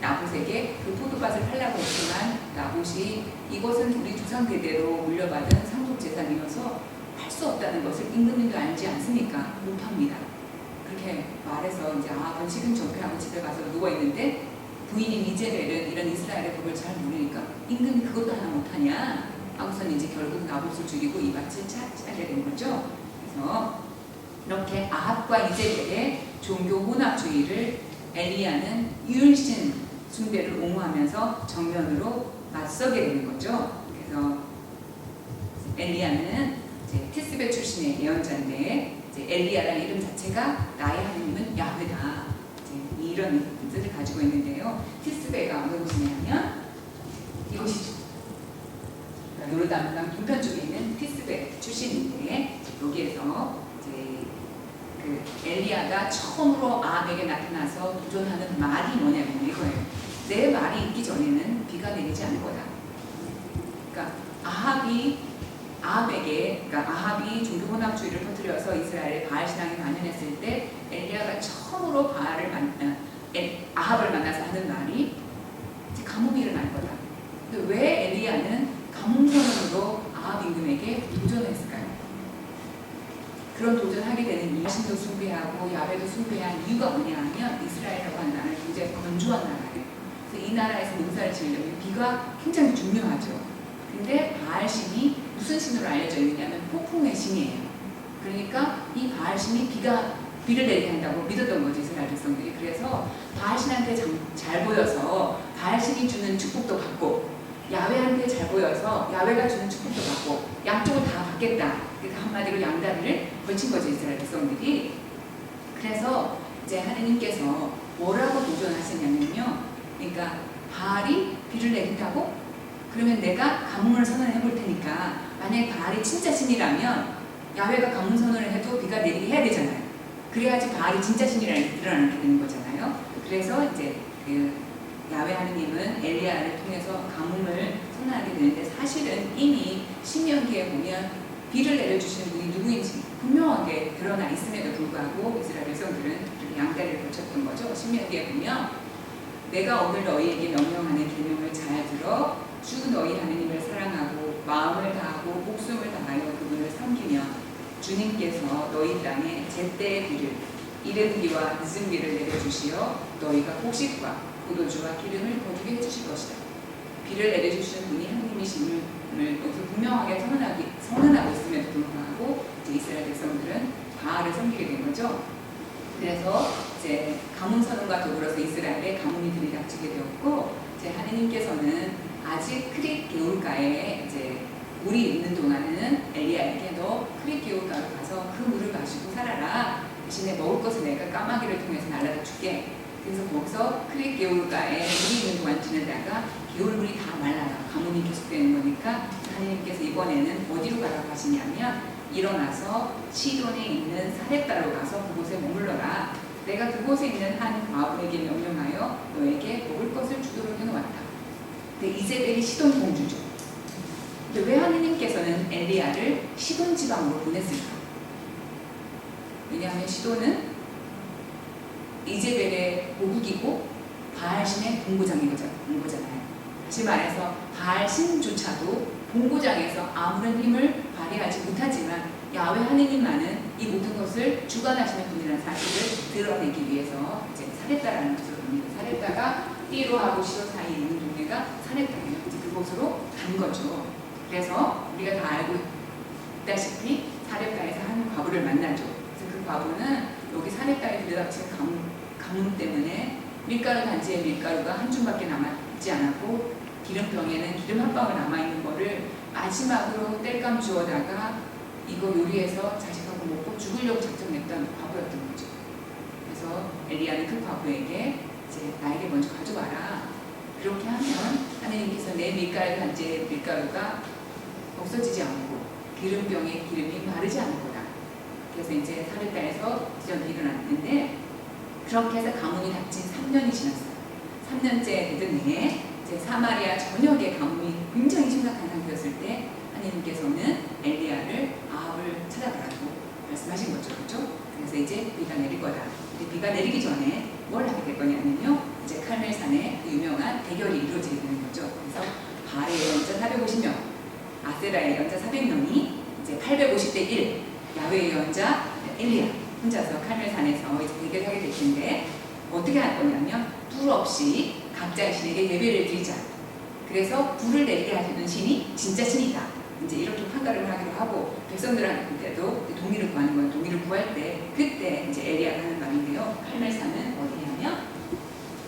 나봇에게 그 포도밭을 팔라고 했지만, 나봇이 이것은 우리 조상 대대로 물려받은 상속 재산이어서 할 수 없다는 것을 임금님도 알지 않습니까? 못 팝니다. 그렇게 말해서 이제 아합은 식은 정패하고 집에 가서 누워 있는데, 부인인 이제벨은 이런 이스라엘의 법을 잘 모르니까 임금이 그것도 하나 못하냐 하고서는 이제 결국 나봇을 죽이고 이 밭을 차지하게 된 거죠. 그래서 이렇게 아합과 이제벨의 종교 혼합주의를 엘리야는 유일신 숭배를 옹호하면서 정면으로 맞서게 되는 거죠. 그래서 엘리야는 이제 티스베 출신의 예언자인데, 이제 엘리야라는 이름 자체가 나의 하느님은 야훼다, 이런 뜻을 가지고 있는데요. 티스베가 어느 곳이냐면 이곳이죠. 요르단 동편 쪽에 있는 티스베 출신인데, 여기에서 이제 그 엘리야가 처음으로 아합에게 나타나서 도전하는 말이 뭐냐면 이거예요. 내 말이 있기 전에는 비가 내리지 않을 거다. 그러니까 아합이 종교 혼합주의를 퍼뜨려서 이스라엘의 바알 신앙이 만연했을 때 엘리야가 처음으로 아합을 만나서 하는 말이 가뭄이 일어날 거다. 근데 왜 엘리야는 가뭄선언으로 아합 임금에게 도전했을까요? 그런 도전하게 되는 이유, 신도 숭배하고 야훼도 숭배한 이유가 뭐냐 하면, 이스라엘이라고 하는 나라는 굉장히 건조한 나라예요. 그래서 이 나라에서 농사를 지으려면 비가 굉장히 중요하죠. 근데 바알신이 무슨 신으로 알려져 있냐면 폭풍의 신이에요. 그러니까 이 바알신이 비를 내리게 한다고 믿었던 거죠, 이스라엘 백성들이. 그래서 바알신한테 잘 보여서 바알신이 주는 축복도 받고, 야훼한테 잘 보여서 야훼가 주는 축복도 받고, 양쪽을 다 받겠다. 그러니까 한마디로 양다리를 걸친 거죠, 이스라엘 백성들이. 그래서 이제 하느님께서 뭐라고 도전하시냐면요. 그러니까 바알이 비를 내린다고? 그러면 내가 가뭄을 선언해 볼 테니까, 만약에 바알이 진짜 신이라면 야훼가 가뭄 선언을 해도 비가 내리게 해야 되잖아요. 그래야지 바알이 진짜 신이라는 게 드러나게 되는 거잖아요. 그래서 이제 그 야훼 하느님은 엘리야를 통해서 가뭄을 선언하게 되는데, 사실은 이미 신명기에 보면 비를 내려주시는 분이 누구인지 분명하게 드러나 있음에도 불구하고 이스라엘 백성들은 양다리를 걸쳤던 거죠. 신명기에 보면 내가 오늘 너희에게 명령하는 계명을 잘 들어 주 너희 하느님을 사랑하고 마음을 다하고 목숨을 다하여 그분을 섬기면 주님께서 너희 땅에 제때의 비를, 이른 비와 늦은 비를 내려주시어 너희가 곡식과 포도주와 기름을 거두게 해주실 것이다. 비를 내려주시는 분이 하느님이심을 여기서 분명하게 선언하고 있음에도 불구하고 이제 이스라엘 백성들은 바알을 섬기게 된 거죠. 그래서 이제 가뭄 선언과 더불어서 이스라엘에 가뭄이 들이닥치게 되었고, 이제 하느님께서는 아직 크릿 개울가에 이제 물이 있는 동안은 엘리야에게 너 크릿 개울가로 가서 그 물을 마시고 살아라. 대신에 먹을 것을 내가 까마귀를 통해서 날라다 줄게. 그래서 거기서 크릿 개울가에 물이 있는 동안 지내다가 개울물이 다 말라요. 가뭄이 계속되는 거니까 하느님께서 이번에는 어디로 가라고 하시냐면, 일어나서 시돈에 있는 사렙다로 가서 그곳에 머물러라. 내가 그곳에 있는 한 과부에게 명령하여 너에게 먹을 것을 주도록 해놓았다. 근데 이제벨이 시돈 공주죠. 근데 왜 하느님께서는 엘리야를 시돈 지방으로 보냈을까? 왜냐하면 시돈은 이제벨의 보국이고 바알신의 본고장이잖아요. 다시 말해서 바알신조차도 본고장에서 아무런 힘을 발휘하지 못하지만 야훼 하느님만은 이 모든 것을 주관하시는 분이라는 사실을 드러내기 위해서 이제 사렙다라는 곳으로 갑니다. 사렙다가 띠로하고 시로 사이에 있는 동네가 사렙다예요. 이제 그곳으로 간 거죠. 그래서 우리가 다 알고 있다시피 사렙다에서 한 과부를 만나죠. 그래서 그 과부는 여기 사렙다에 들이닥친 가뭄 때문에 밀가루 단지에 밀가루가 한 줌밖에 남지 않았고, 기름병에는 기름 한 방울 남아있는 거를 마지막으로 땔감 주워다가 이거 요리해서 자식하고 먹고 죽으려고 작정했던 과부였던 거죠. 그래서 엘리야는 그 과부에게 이제 나에게 먼저 가져와라. 그렇게 하면 하느님께서 내 밀가루 단지의 밀가루가 없어지지 않고 기름병의 기름이 마르지 않을 거다. 그래서 이제 사렙다에서 지전이 일어났는데, 그렇게 해서 가뭄이 닥친 3년이 지났어요. 3년째 되던 해에 이제 사마리아 전역의 가뭄이 굉장히 심각한 상태였을 때 하느님께서는 엘리야를 아합을 찾아가라고 말씀하신 거죠. 그렇죠? 그래서 이제 비가 내릴 거다. 근데 비가 내리기 전에 뭘 하게 될 거냐면요. 이제 칼멜산에 그 유명한 대결이 이루어지게 되는 거죠. 그래서 바알의 연자 450명, 아세라의 연자 400명이 이제 850대 1, 야훼의 연자 엘리야 혼자서 칼멜산에서 이제 대결하게 될 텐데, 어떻게 할 거냐면 불 없이 각자의 신에게 예배를 드리자. 그래서 불을 내리게 하시는 신이 진짜 신이다. 이제 이렇게 판가름을 하기로 하고, 백성들한테도 동의를 구하는 거예요. 동의를 구할 때 그때 이제 엘리야가 하는 말인데요. 칼멜산은 어디냐면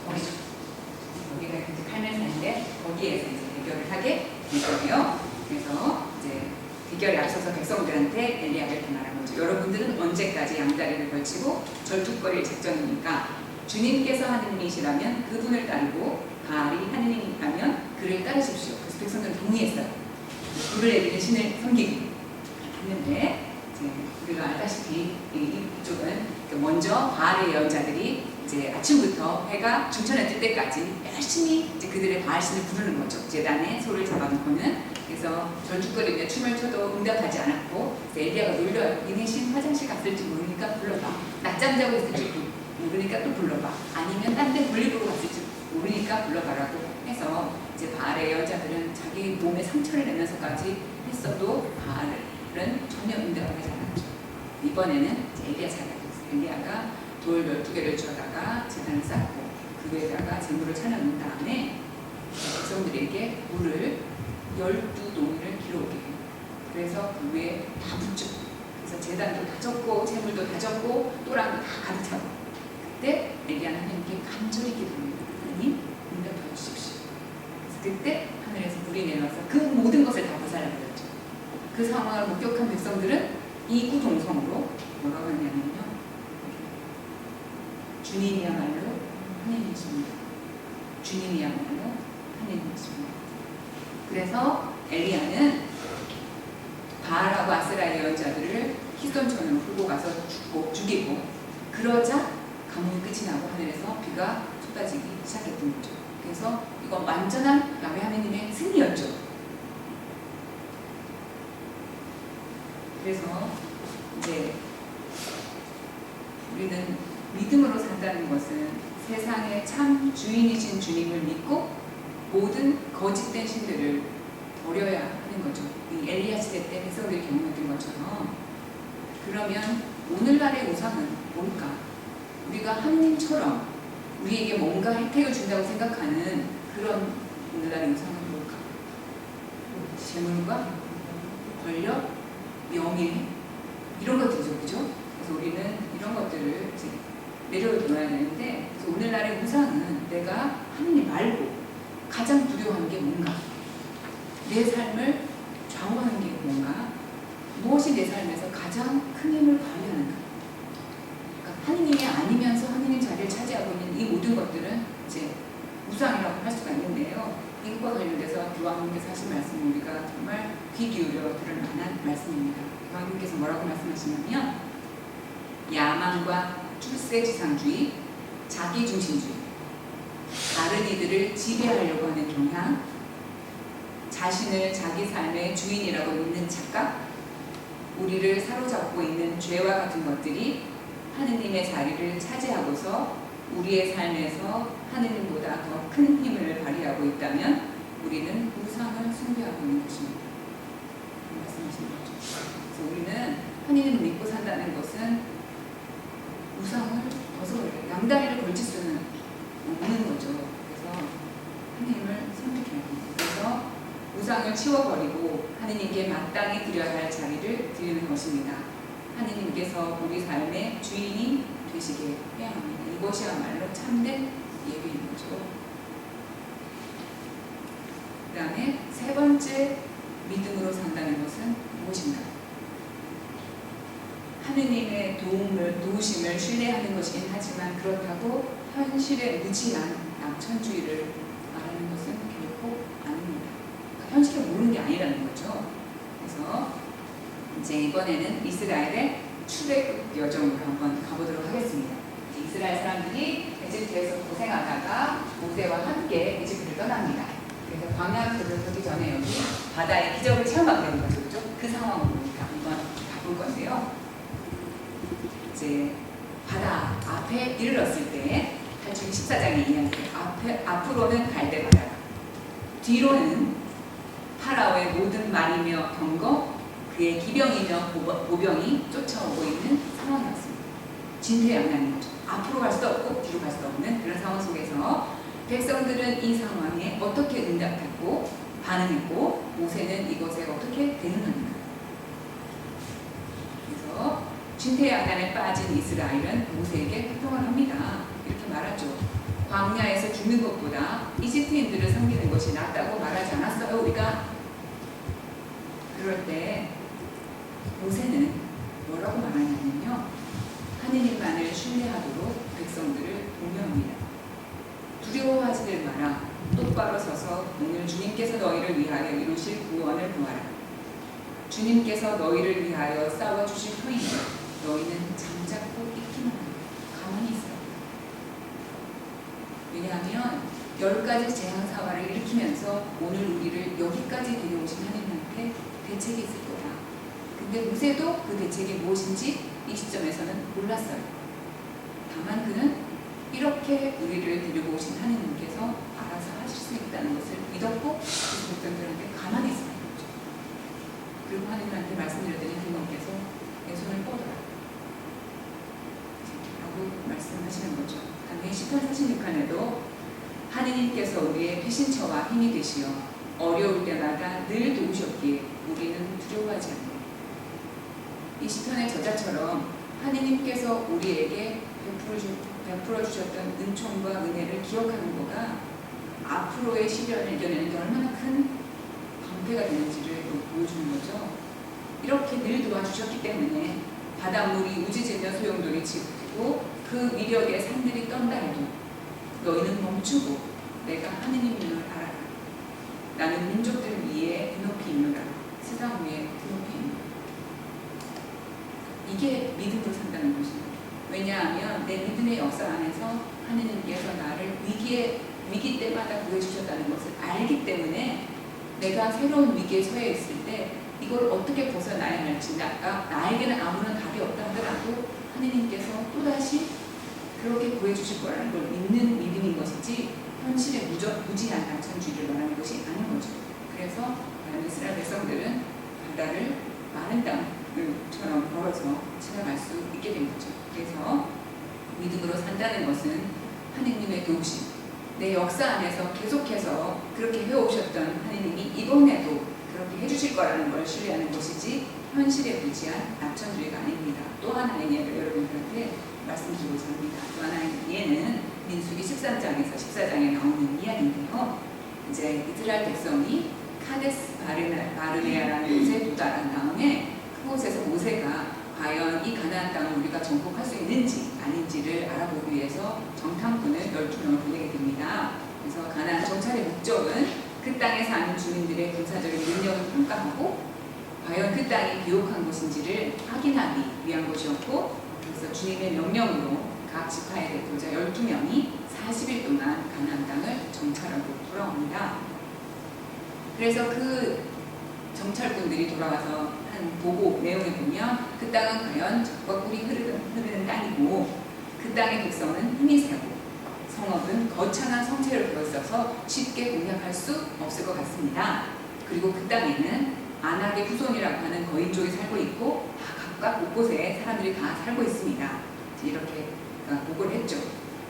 거기죠. 여기가 이제 칼멜산인데 거기에서 이제 대결을 하게 될 거예요. 그래서 이제 대결에 앞서서 백성들한테 엘리야를 전하는 거죠. 여러분들은 언제까지 양다리를 걸치고 절뚝거릴 작정입니까? 주님께서 하느님이시라면 그분을 따르고 바알이 하느님이라면 그를 따르십시오. 그래서 백성들은 동의했어요. 불을 내리는 신을 섬기기 했는데, 이제 우리가 알다시피 이쪽은 먼저 바알의 예언자들이 이제 아침부터 해가 중천에 뜰 때까지 열심히 이제 그들의 바알 신을 부르는 거죠. 제단에 소를 잡아놓고는. 그래서 절뚝거리며 춤을 춰도 응답하지 않았고, 엘리야가 놀려요. 니네 신 화장실 갔을지 모르니까 불러봐. 낮잠 자고 있을지 모르니까 또 불러봐. 아니면 딴 데 볼일 보러 갔을지 모르니까 불러봐라고 해서 이제 바알의 예언자들은 자기 몸에 상처를 내면서까지 했어도 바알은 전혀 응답을 하지 않았죠. 이번에는 이제 엘리야 차례였어요. 엘리야가 돌 12개를 주워다가 제단을 쌓고, 그 위에다가 제물을 차려놓은 다음에 백성들에게 물을 12동이를 길어오게 해요. 그래서 그 위에 다 붓죠. 그래서 제단도 다 졌고 제물도 다 졌고 또랑도 다 가득 차고, 그때 엘리야는 하나님께 간절히 기도합니다. 하나님 응답하여 주십시오. 그래서 그때 하늘에서 물이 내려와서 그 모든 것을 다 부살려버렸죠. 그 상황을 목격한 백성들은 이구동성으로 뭐라고 하냐면요, 주님이야말로 하나님이십니다. 주님이야말로 하나님이십니다. 그래서 엘리야는 바알하고 아세라 예언자들을 키손천으로 끌고 가서 죽이고, 그러자 가뭄이 끝이 나고 하늘에서 비가 쏟아지기 시작했던 거죠. 그래서 이건 완전한 야훼 하나님의 승리였죠. 그래서 이제 우리는 믿음으로 산다는 것은 세상의 참 주인이신 주님을 믿고 모든 거짓된 신들을 버려야 하는 거죠. 이 엘리야 시대 때 백성들이 경험했던 것처럼. 그러면 오늘날의 우상은 뭘까? 우리가 하나님처럼 우리에게 뭔가 혜택을 준다고 생각하는 그런 오늘날의 우상은 뭘까? 재물과 권력, 명예, 이런 것들이죠. 그죠? 그래서 우리는 이런 것들을 이제 내려놓아야 되는데, 그래서 오늘날의 우상은 내가 하나님 말고 가장 두려워하는 게 뭔가? 내 삶을 좌우하는 게 뭔가? 무엇이 내 삶에서 가장 큰 힘을 발휘하는가? 그러니까 하느님이 아니면서 하느님 자리를 차지하고 있는 이 모든 것들은 이제 우상이라고 할 수가 있는데요. 이것과 관련돼서 교황님께서 하신 말씀은 우리가 정말 귀 기울여 들을 만한 말씀입니다. 교황님께서 뭐라고 말씀하시냐면, 야망과 출세지상주의, 자기중심주의, 다른 이들을 지배하려고 하는 경향, 자신을 자기 삶의 주인이라고 믿는 착각, 우리를 사로잡고 있는 죄와 같은 것들이 하느님의 자리를 차지하고서 우리의 삶에서 하느님보다 더 큰 힘을 발휘하고 있다면 우리는 우상을 숭배하고 있는 것입니다. 말씀하신 거죠. 그래서 우리는 하느님을 믿고 산다는 것은 우상을 벗어버려요. 양다리를 걸칠 수는 없는 거죠. 그래서 하느님을 선택해야 합니다. 그래서 우상을 치워버리고 하느님께 마땅히 드려야 할 자리를 드리는 것입니다. 하느님께서 우리 삶의 주인이 되시게 해야 합니다. 이것이야말로 참된 예배인 거죠. 그 다음에 세 번째 믿음으로 산다는 것은 무엇인가? 하느님의 도우심을 신뢰하는 것이긴 하지만 그렇다고 현실에 무지한 낙천주의를 말하는 것은 결코 아닙니다. 그러니까 현실을 모르는 게 아니라는 거죠. 그래서 이제 이번에는 이스라엘의 출애굽 여정으로 한번 가보도록 하겠습니다. 이스라엘 사람들이 이집트에서 고생하다가 모세와 함께 이집트를 떠납니다. 그래서 광야길을 가기 전에 여기 바다의 기적을 체험하게 되는 거죠. 그렇죠? 그 상황으로 한번 가볼 건데요. 이제 바다 앞에 이르렀을 때 탈출기 14장의 이야기예요. 앞으로는 갈대 바다가, 뒤로는 파라오의 모든 말이며 병거, 그의 기병이며 보병이 쫓아오고 있는 상황이었습니다. 진퇴양난인 거죠. 앞으로 갈 수도 없고 뒤로 갈 수도 없는 그런 상황 속에서 백성들은 이 상황에 어떻게 응답했고 반응했고 모세는 이것에 어떻게 대응하는가. 그래서 진퇴양난에 빠진 이스라엘은 모세에게 회동을 합니다. 이렇게 말하죠. 광야에서 죽는 것보다 이집트인들을 섬기는 것이 낫다고 말하지 않았어요, 우리가? 그럴 때 모세는 뭐라고 말하냐면요, 하느님만을 신뢰하도록 백성들을 독려합니다. 두려워하지들 마라. 똑바로 서서 오늘 주님께서 너희를 위하여 이루실 구원을 보아라. 주님께서 너희를 위하여 싸워주실 터이니 너희는 잠자코 있기만 하라. 가만히 있어라. 왜냐하면 10가지 재앙사화를 일으키면서 오늘 우리를 여기까지 데려오신 하느님한테 대책이 있을 거다. 근데 모세도 그 대책이 무엇인지 이 시점에서는 몰랐어요. 다만 그는 이렇게 우리를 데리고 오신 하느님께서 알아서 하실 수 있다는 것을 믿었고 그 백성들한테 가만히 있었던 거죠. 그리고 하느님한테 말씀드렸더니 하느님께서 내 손을 뻗어라 라고 말씀하시는 거죠. 근데 아니 시편 46편에도 하느님께서 우리의 피신처와 힘이 되시어 어려울 때마다 늘 도우셨기에 우리는 두려워하지 않네. 이 시편의 저자처럼 하느님께서 우리에게 베풀어 주셨던 은총과 은혜를 기억하는 거가 앞으로의 시련을 이겨내는 데 얼마나 큰 방패가 되는지를 보여주는 거죠. 이렇게 늘 도와주셨기 때문에 바닷물이 우지제며 소용돌이 치고 그 위력의 산들이 떤다 해도 너희는 멈추고 내가 하느님임을 알아라. 나는 민족들 위에 드높이 있노라. 세상 위에 드높이 있노라. 이게 믿음으로 산다는 것입니다. 왜냐하면 내 믿음의 역사 안에서 하느님께서 나를 위기 때마다 구해주셨다는 것을 알기 때문에 내가 새로운 위기에 처해 있을 때 이걸 어떻게 벗어나야 할지 나에게는 아무런 답이 없다 하더라도 하느님께서 또다시 그렇게 구해주실 거라는 걸 믿는 믿음인 것이지 현실의 무지한 낙천주의를 말하는 것이 아닌 거죠. 그래서 이스라엘 백성들은 바다를 마른 땅처럼 걸어서 지나갈 수 있게 된 거죠. 그래서 믿음으로 산다는 것은 하느님의 도우심, 내 역사 안에서 계속해서 그렇게 해오셨던 하느님이 이번에도 그렇게 해주실 거라는 걸 신뢰하는 것이지 현실에 부지한 낙천주의가 아닙니다. 또 하나의 예를 여러분들한테 말씀드리고자 합니다. 또 하나의 예는 민수기 13장에서 14장에 나오는 이야기인데요. 이제 이스라엘 백성이 카데스 바르네아라는 곳에 도달한 다음에 그곳에서 모세가 과연 이 가나안 땅을 우리가 정복할 수 있는지 아닌지를 알아보기 위해서 정탐꾼을 12명을 보내게 됩니다. 그래서 가나안 정찰의 목적은 그 땅에 사는 주민들의 군사적인 능력을 평가하고 과연 그 땅이 비옥한 곳인지를 확인하기 위한 것이었고, 그래서 주님의 명령으로 각 지파의 대표자 12명이 40일 동안 가나안 땅을 정찰하고 돌아옵니다. 그래서 그 정찰꾼들이 돌아와서 한 보고 내용을 보면 그 땅은 과연 젖과 꿀이 흐르는 땅이고 그 땅의 백성은 힘이 세고 성읍은 거창한 성체를 보였어서 쉽게 공략할 수 없을 것 같습니다. 그리고 그 땅에는 아낙의 후손이라고 하는 거인족이 살고 있고 각각 곳곳에 사람들이 다 살고 있습니다. 이렇게 보고를 했죠.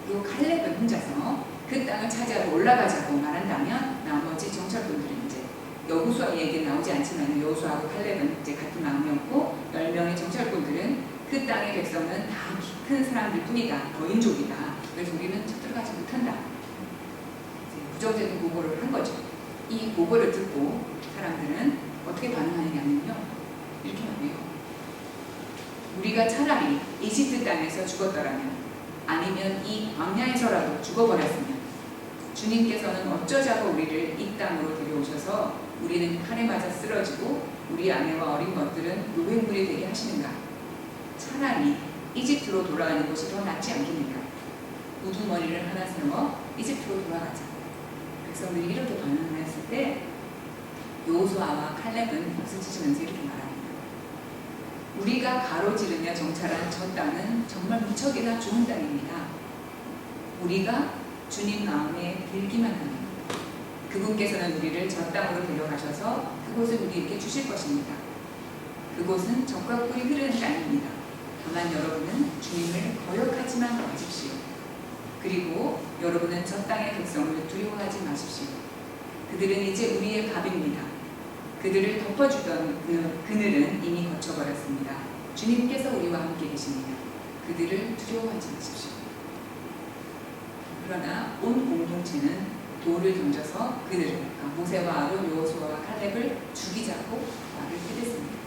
그리고 칼렙은 혼자서 그 땅을 차지하러 올라가자고 말한다면 나머지 정찰꾼들은 이제 여호수아 얘기는 나오지 않지만 여호수아하고 칼렙은 이제 같은 마음이었고 10명의 정찰꾼들은 그 땅의 백성은 다 키 큰 사람들 뿐이다. 거인족이다. 그래서 우리는 들어가지 못한다. 부정적인 보고를 한 거죠. 이 보고를 듣고 사람들은 어떻게 반응하느냐면요. 이렇게 말해요. 우리가 차라리 이집트 땅에서 죽었더라면 아니면 이 광야에서라도 죽어버렸으면 주님께서는 어쩌자고 우리를 이 땅으로 데려오셔서 우리는 칼에 맞아 쓰러지고 우리 아내와 어린 것들은 노획물이 되게 하시는가? 차라리 이집트로 돌아가는 것이 더 낫지 않겠는가? 우두머리를 하나 세워 이집트로 돌아가자. 백성들이 이렇게 반응을 했을 때 여호수아와 칼렙은 박수 치시면서 이렇게 말합니다. 우리가 가로지르며 정찰한 저 땅은 정말 무척이나 좋은 땅입니다. 우리가 주님 마음에 들기만 하면 그분께서는 우리를 저 땅으로 데려가셔서 그곳을 우리에게 주실 것입니다. 그곳은 젖과 꿀이 흐르는 땅입니다. 다만 여러분은 주님을 거역하지만 마십시오. 그리고 여러분은 저 땅의 백성을 두려워하지 마십시오. 그들은 이제 우리의 밥입니다. 그들을 덮어주던 그늘은 이미 거쳐버렸습니다. 주님께서 우리와 함께 계십니다. 그들을 두려워하지 마십시오. 그러나 온 공동체는 돌을 던져서 그들을, 모세와 아론, 여호수아와 칼렙을 죽이자고 말을 해댔습니다.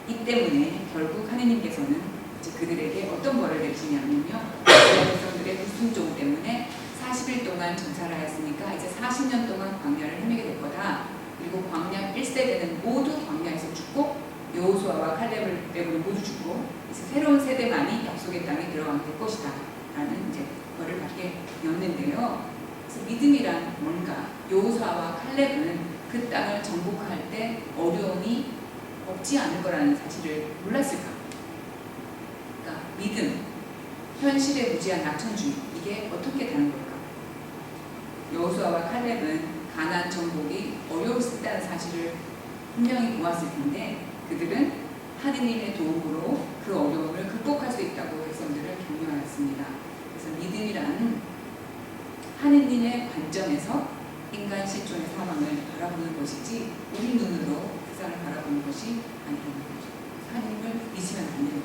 이 때문에 결국 하느님께서는 이제 그들에게 어떤 벌을 내리시냐면요. 백성들의 불순종 때문에 40일 동안 정찰을 하였으니까 이제 40년 동안 광야를 헤매게 될 거다. 그리고 광야 1세대는 모두 광야에서 죽고 여호수아와 칼렙을 빼고는 모두 죽고 이제 새로운 세대만이 약속의 땅에 들어가게 될 것이다. 라는 이제 벌을 받게 되었는데요. 그래서 믿음이란 뭔가 여호수아와 칼렙은 그 땅을 정복할 때 어려움이 없지 않을 거라는 사실을 몰랐을까? 그러니까 믿음, 현실에 무지한 낙천주의, 이게 어떻게 다른 걸까? 여호수아와 칼렙은 가나안 정복이 어려웠다는 사실을 분명히 보았을 텐데 그들은 하느님의 도움으로 그 어려움을 극복할 수 있다고 백성들을 격려하였습니다. 그래서 믿음이란 하느님의 관점에서 인간 실존의 상황을 바라보는 것이지 우리 눈으로 세상을 바라보는 것이 아니라는 거죠. 하느님을 믿으면 안 돼요.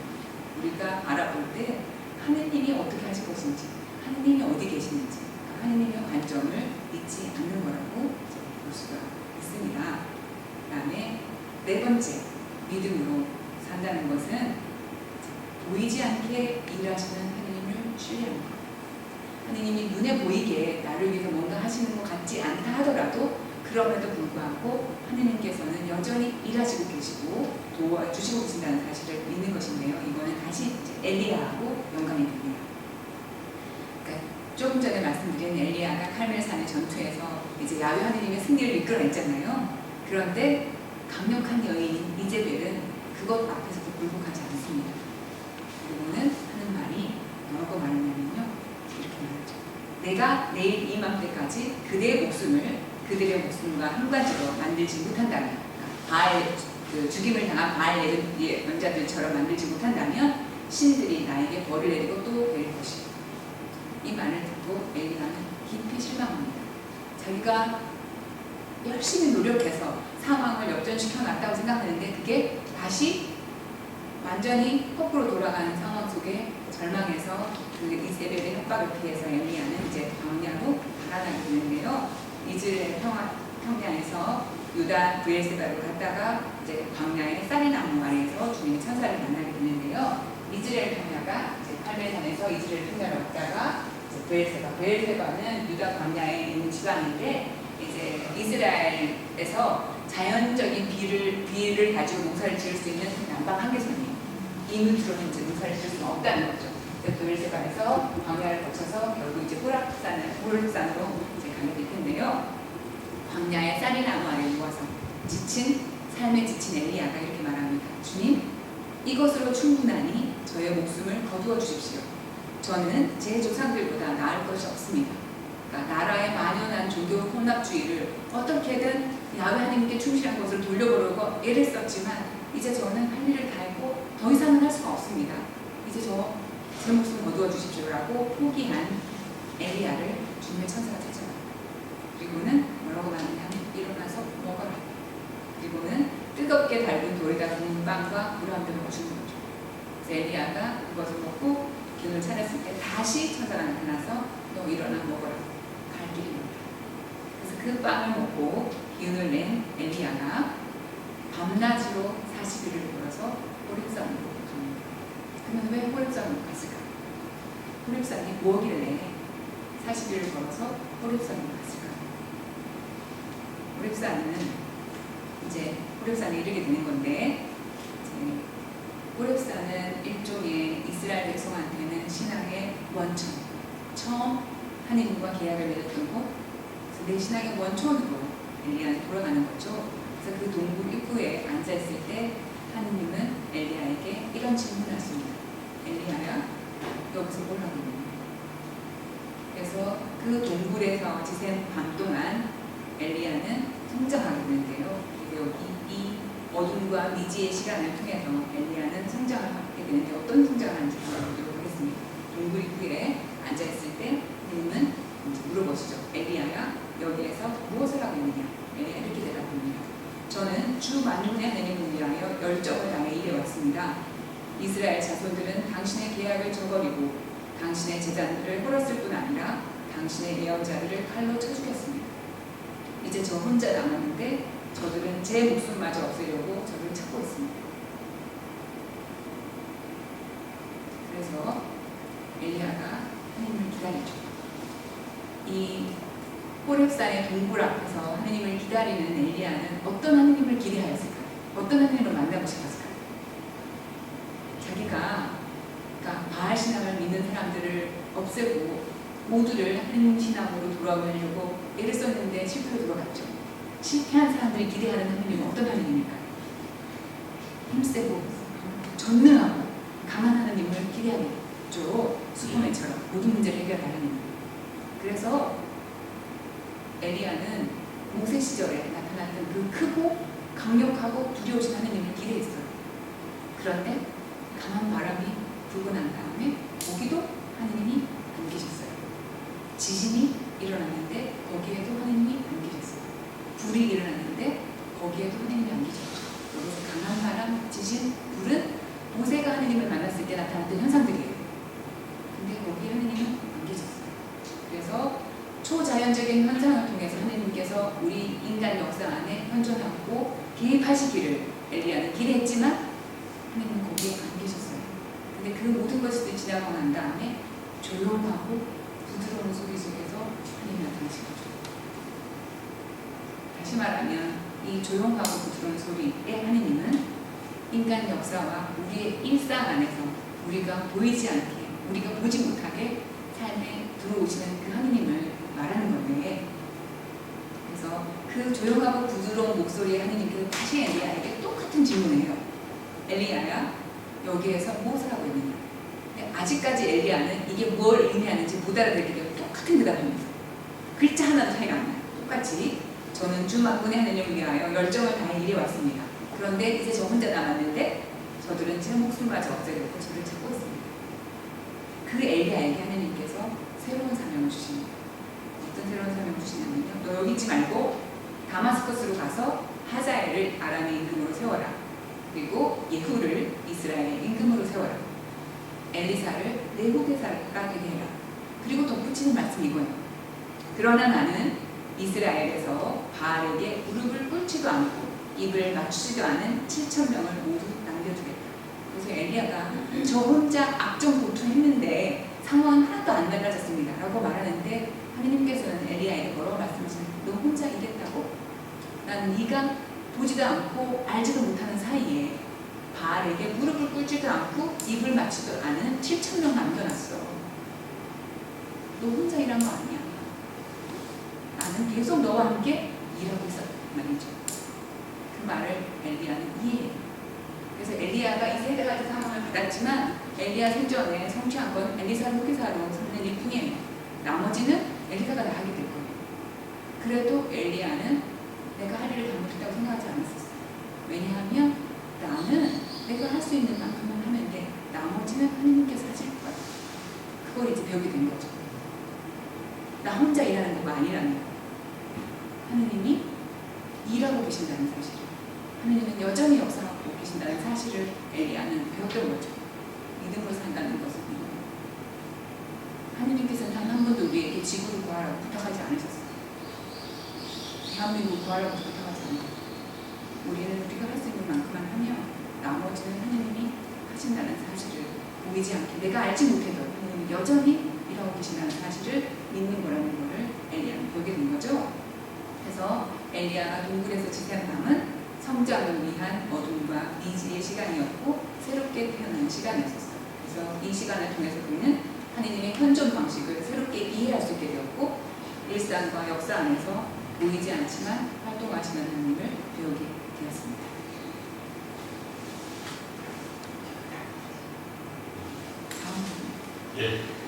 우리가 알아볼 때 하느님이 어떻게 하실 것인지, 하느님이 어디 계시는지, 하느님의 관점을 잊지 않는 거라고 볼 수가 있습니다. 그 다음에 네 번째, 믿음으로 산다는 것은 보이지 않게 일하시는 하느님을 신뢰하는 것. 하느님이 눈에 보이게 나를 위해서 뭔가 하시는 것 같지 않다 하더라도 그럼에도 불구하고 하느님께서는 여전히 일하시고 계시고 도와주시고 계신다는 사실을 믿는 것인데요. 이거는 다시 엘리야하고 연관이 됩니다. 그러니까 조금 전에 말씀드린 엘리야가 칼멜산의 전투에서 이제 야훼 하느님의 승리를 이끌어냈잖아요. 그런데 강력한 여인인 이제벨은 그것 앞에서도 굴복하지 않습니다. 그리고는 하는 말이 뭐라고 말하냐면요. 이렇게 말하죠. 내가 내일 이맘때까지 그들의 목숨과 한 가지로 만들지 못한다면, 바알, 죽임을 당한 바알 연자들처럼 만들지 못한다면 신들이 나에게 벌을 내리고 또 내릴 것이요. 이 말을 듣고 엘리야는 깊이 실망합니다. 자기가 열심히 노력해서 상황을 역전시켜 놨다고 생각하는데 그게 다시 완전히 거꾸로 돌아가는 상황 속에 절망해서 그 이세벨의 협박을 피해서 엘리야는 이제 광야로 달아나게 되는데요. 이스라엘 평야에서 유다 브엘세바로 갔다가 이제 광야의 쌀이나무 아래에서 주님의 천사를 만나게 되는데요. 이스라엘 평야가 이제 칼멜산에서 이스라엘 평야로 갔다가 브엘세바는 유다 광야에 있는 지방인데 이제 이스라엘에서 자연적인 비를 가지고 농사를 지을 수 있는 남방 한계선이에요. 이 밑으로는 이제 농사를 지을 수는 없다는 거죠. 브엘세바에서 광야를 거쳐서 결국 이제 호렙산으로 이제 가게 될 텐데요. 광야의 쌀이나무 아래 누워서 삶에 지친 엘리야가 이렇게 말합니다. 주님, 이것으로 충분하니 저의 목숨을 거두어 주십시오. 저는 제 조상들보다 나을 것이 없습니다. 그러니까 나라의 만연한 종교 혼합주의를 어떻게든 야훼 하나님께 충실한 것을 돌려보려고 애를 썼지만 이제 저는 할 일을 다 했고 더 이상은 할 수가 없습니다. 이제 제 목숨 거두어 주십시오라고 포기한 엘리야를 주님의 천사가 찾아와요. 그리고는 뭐라고 말하냐면 일어나서 먹어라. 그리고는 뜨겁게 달군 돌에다 구운 빵과 물 한 병을 주는 거죠. 그래서 엘리야가 그것을 먹고 기운을 차렸을 때 다시 천사가 나타나서 너 일어나 먹어라. 갈 길이 멀다. 그래서 그 빵을 먹고 기운을 낸 엘리야가 밤낮으로 40일을 걸어서 호렙산으로 갑니다. 그러면 왜 호렙산으로 갔을까? 호렙산이 뭐길래 40일을 걸어서 호렙산으로 갔을까? 호렙산은 이제 호렙산에 이르게 되는 건데 호렙산은 일종의 이스라엘 백성한테는 신앙의 원천, 처음 하느님과 계약을 맺었던 곳, 그래서 내 신앙의 원천으로 엘리야는 돌아가는 거죠. 그래서 그 동굴 입구에 앉아있을 때 하느님은 엘리야에게 이런 질문을 하십니다. 엘리야야, 여기서 뭘 하고 있니? 그래서 그 동굴에서 지샌 밤 동안 엘리야는 성장하게 되는데요. 여기 이 어둠과 미지의 시간을 통해서 엘리야는 성장을 하게 되는데 어떤 성장을 하는지 보도록 하겠습니다. 동굴 입구에 앉아있을 때 하느님은 물어보시죠. 엘리야야, 여기에서 무엇을 하고 있느냐? 엘리야 이렇게 대답합니다. 저는 주 만군의 하나님을 위하여 열정을 다해 일해왔습니다. 이스라엘 자손들은 당신의 계약을 저버리고 당신의 제자들을 홀었을 뿐 아니라 당신의 예언자들을 칼로 쳐 죽였습니다. 이제 저 혼자 남았는데 저들은 제 목숨마저 없애려고 저를 찾고 있습니다. 그래서 엘리야가 하나님을 기다리죠. 이 호렙산의 동굴 앞에서 하나님을 기다리는 엘리야는 어떤 하나님을 기대하였을까요? 어떤 하나님을 만나고 싶었을까요? 자기가 그러니까 바알 신앙을 믿는 사람들을 없애고 모두를 하나님 신앙으로 돌아오려고 애를 썼는데 실패로 돌아갔죠. 실패한 사람들이 기대하는 하나님은 어떤 하나님일까요? 힘세고 전능하고 강한 하나님을 기대하겠죠. 슈퍼맨처럼 모든 문제를 해결할 하나님. 그래서 엘리야는 모세 시절에 나타났던 그 크고 강력하고 두려우신 하나님을 기대했어요. 그런데 강한 바람이 불고 난 다음에 오기도 하나님이 안 계셨어요. 지진이 일어났는데 거기에도 하느님이 안 계셨어요. 불이 일어났는데 거기에도 하느님이 안 계셨죠. 여기서 강한 바람, 지진, 불은 모세가 하느님을 만났을 때 나타났던 현상들이에요. 근데 거기에 하느님은 안 계셨어요. 그래서 초자연적인 현상을 통해서 하느님께서 우리 인간 역사 안에 현존하고 개입하시기를 엘리야는 기대했지만 하느님은 거기에 안 계셨어요. 근데 그 모든 것들이 지나고 난 다음에 조용하고 부드러운 소리 속에서 하느님이 나타나신 거죠. 다시 말하면 이 조용하고 부드러운 소리의 하느님은 인간 역사와 우리의 일상 안에서 우리가 보이지 않게, 우리가 보지 못하게 삶에 들어오시는 그 하느님을 말하는 건데, 그래서 그 조용하고 부드러운 목소리의 하느님께서 다시 엘리야에게 똑같은 질문을 해요. 엘리야야, 여기에서 무엇을 하고 있느냐? 근데 아직까지 엘리야는 이게 뭘 의미하는지 못 알아듣기 때문에 똑같은 대답입니다. 글자 하나도 차이가 안 나요. 똑같이 저는 주 만군의 하느님을 위하여 열정을 다해 일해 왔습니다. 그런데 이제 저 혼자 남았는데 저들은 제 목숨마저 없애려고 저를 찾고 있습니다. 그 엘리야에게 하느님께서 새로운 사명을 주십니다. 어떤 새로운 사명을 주시냐면요, 너 여기 있지 말고 다마스커스로 가서 하자엘을 아람의 임금으로 세워라. 그리고 예후를 이스라엘의 임금으로 세워라. 엘리사를 내 후계자가 되게 해라. 그리고 덧붙이는 말씀이 이거예요. 그러나 나는 이스라엘에서 바알에게 무릎을 꿇지도 않고 입을 맞추지도 않은 7,000명을 모두 남겨두겠다. 그래서 엘리야가 저 혼자 악정고투했는데 상황은 하나도 안 달라졌습니다 라고 말하는데, 하느님께서는 엘리야에게 뭐라고 말씀하시나요? 너 혼자 이랬다고? 난 네가 보지도 않고 알지도 못하는 사이에 바알에게 무릎을 꿇지도 않고 입을 맞추지도 않은 7,000명 남겨놨어. 너 혼자 일한 거 아니야. 나는 계속 너와 함께 일하고 있었단 말이죠. 그 말을 엘리야는 이해해요. 그래서 엘리야가 이 세 가지 상황을 받았지만 엘리야 생전에 성취한 건 엘리사 후계사로 삼는 일 뿐이에요. 나머지는 엘리사가 다 하게 될 거예요. 그래도 엘리야는 내가 할 일을 잘못했다고 생각하지 않았었어요. 왜냐하면 나는 내가 할 수 있는 만큼만 하면 돼. 나머지는 하느님께서 하실 거야. 그걸 이제 배우게 된 거죠. 나 혼자 일하는 거가 아니라는 거예요. 하느님이 일하고 계신다는 사실을, 하느님은 여전히 역사하고 계신다는 사실을 엘리야는 배웠던 거죠. 믿음으로 산다는 것은 하느님께서는 단 한 번도 우리에게 지구를 구하라고 부탁하지 않으셨어요. 대한민국을 구하라고 부탁하지 않아요. 우리는 우리가 할 수 있는 만큼만 하면 나머지는 하느님이 하신다는 사실을 보이지 않게, 내가 알지 못해도 하느님이 여전히 일하고 계신다는 사실을 믿는 거라는 것을 엘리야는 보게 된 거죠. 그래서 엘리야가 동굴에서 지새운 밤은 성장을 위한 어둠과 미지의 시간이었고 새롭게 태어나는 시간이었어요. 그래서 이 시간을 통해서 우리는 하느님의 현존 방식을 새롭게 이해할 수 있게 되었고, 일상과 역사 안에서 보이지 않지만 활동하시는 하느님을 배우게 되었습니다. 다음. 예.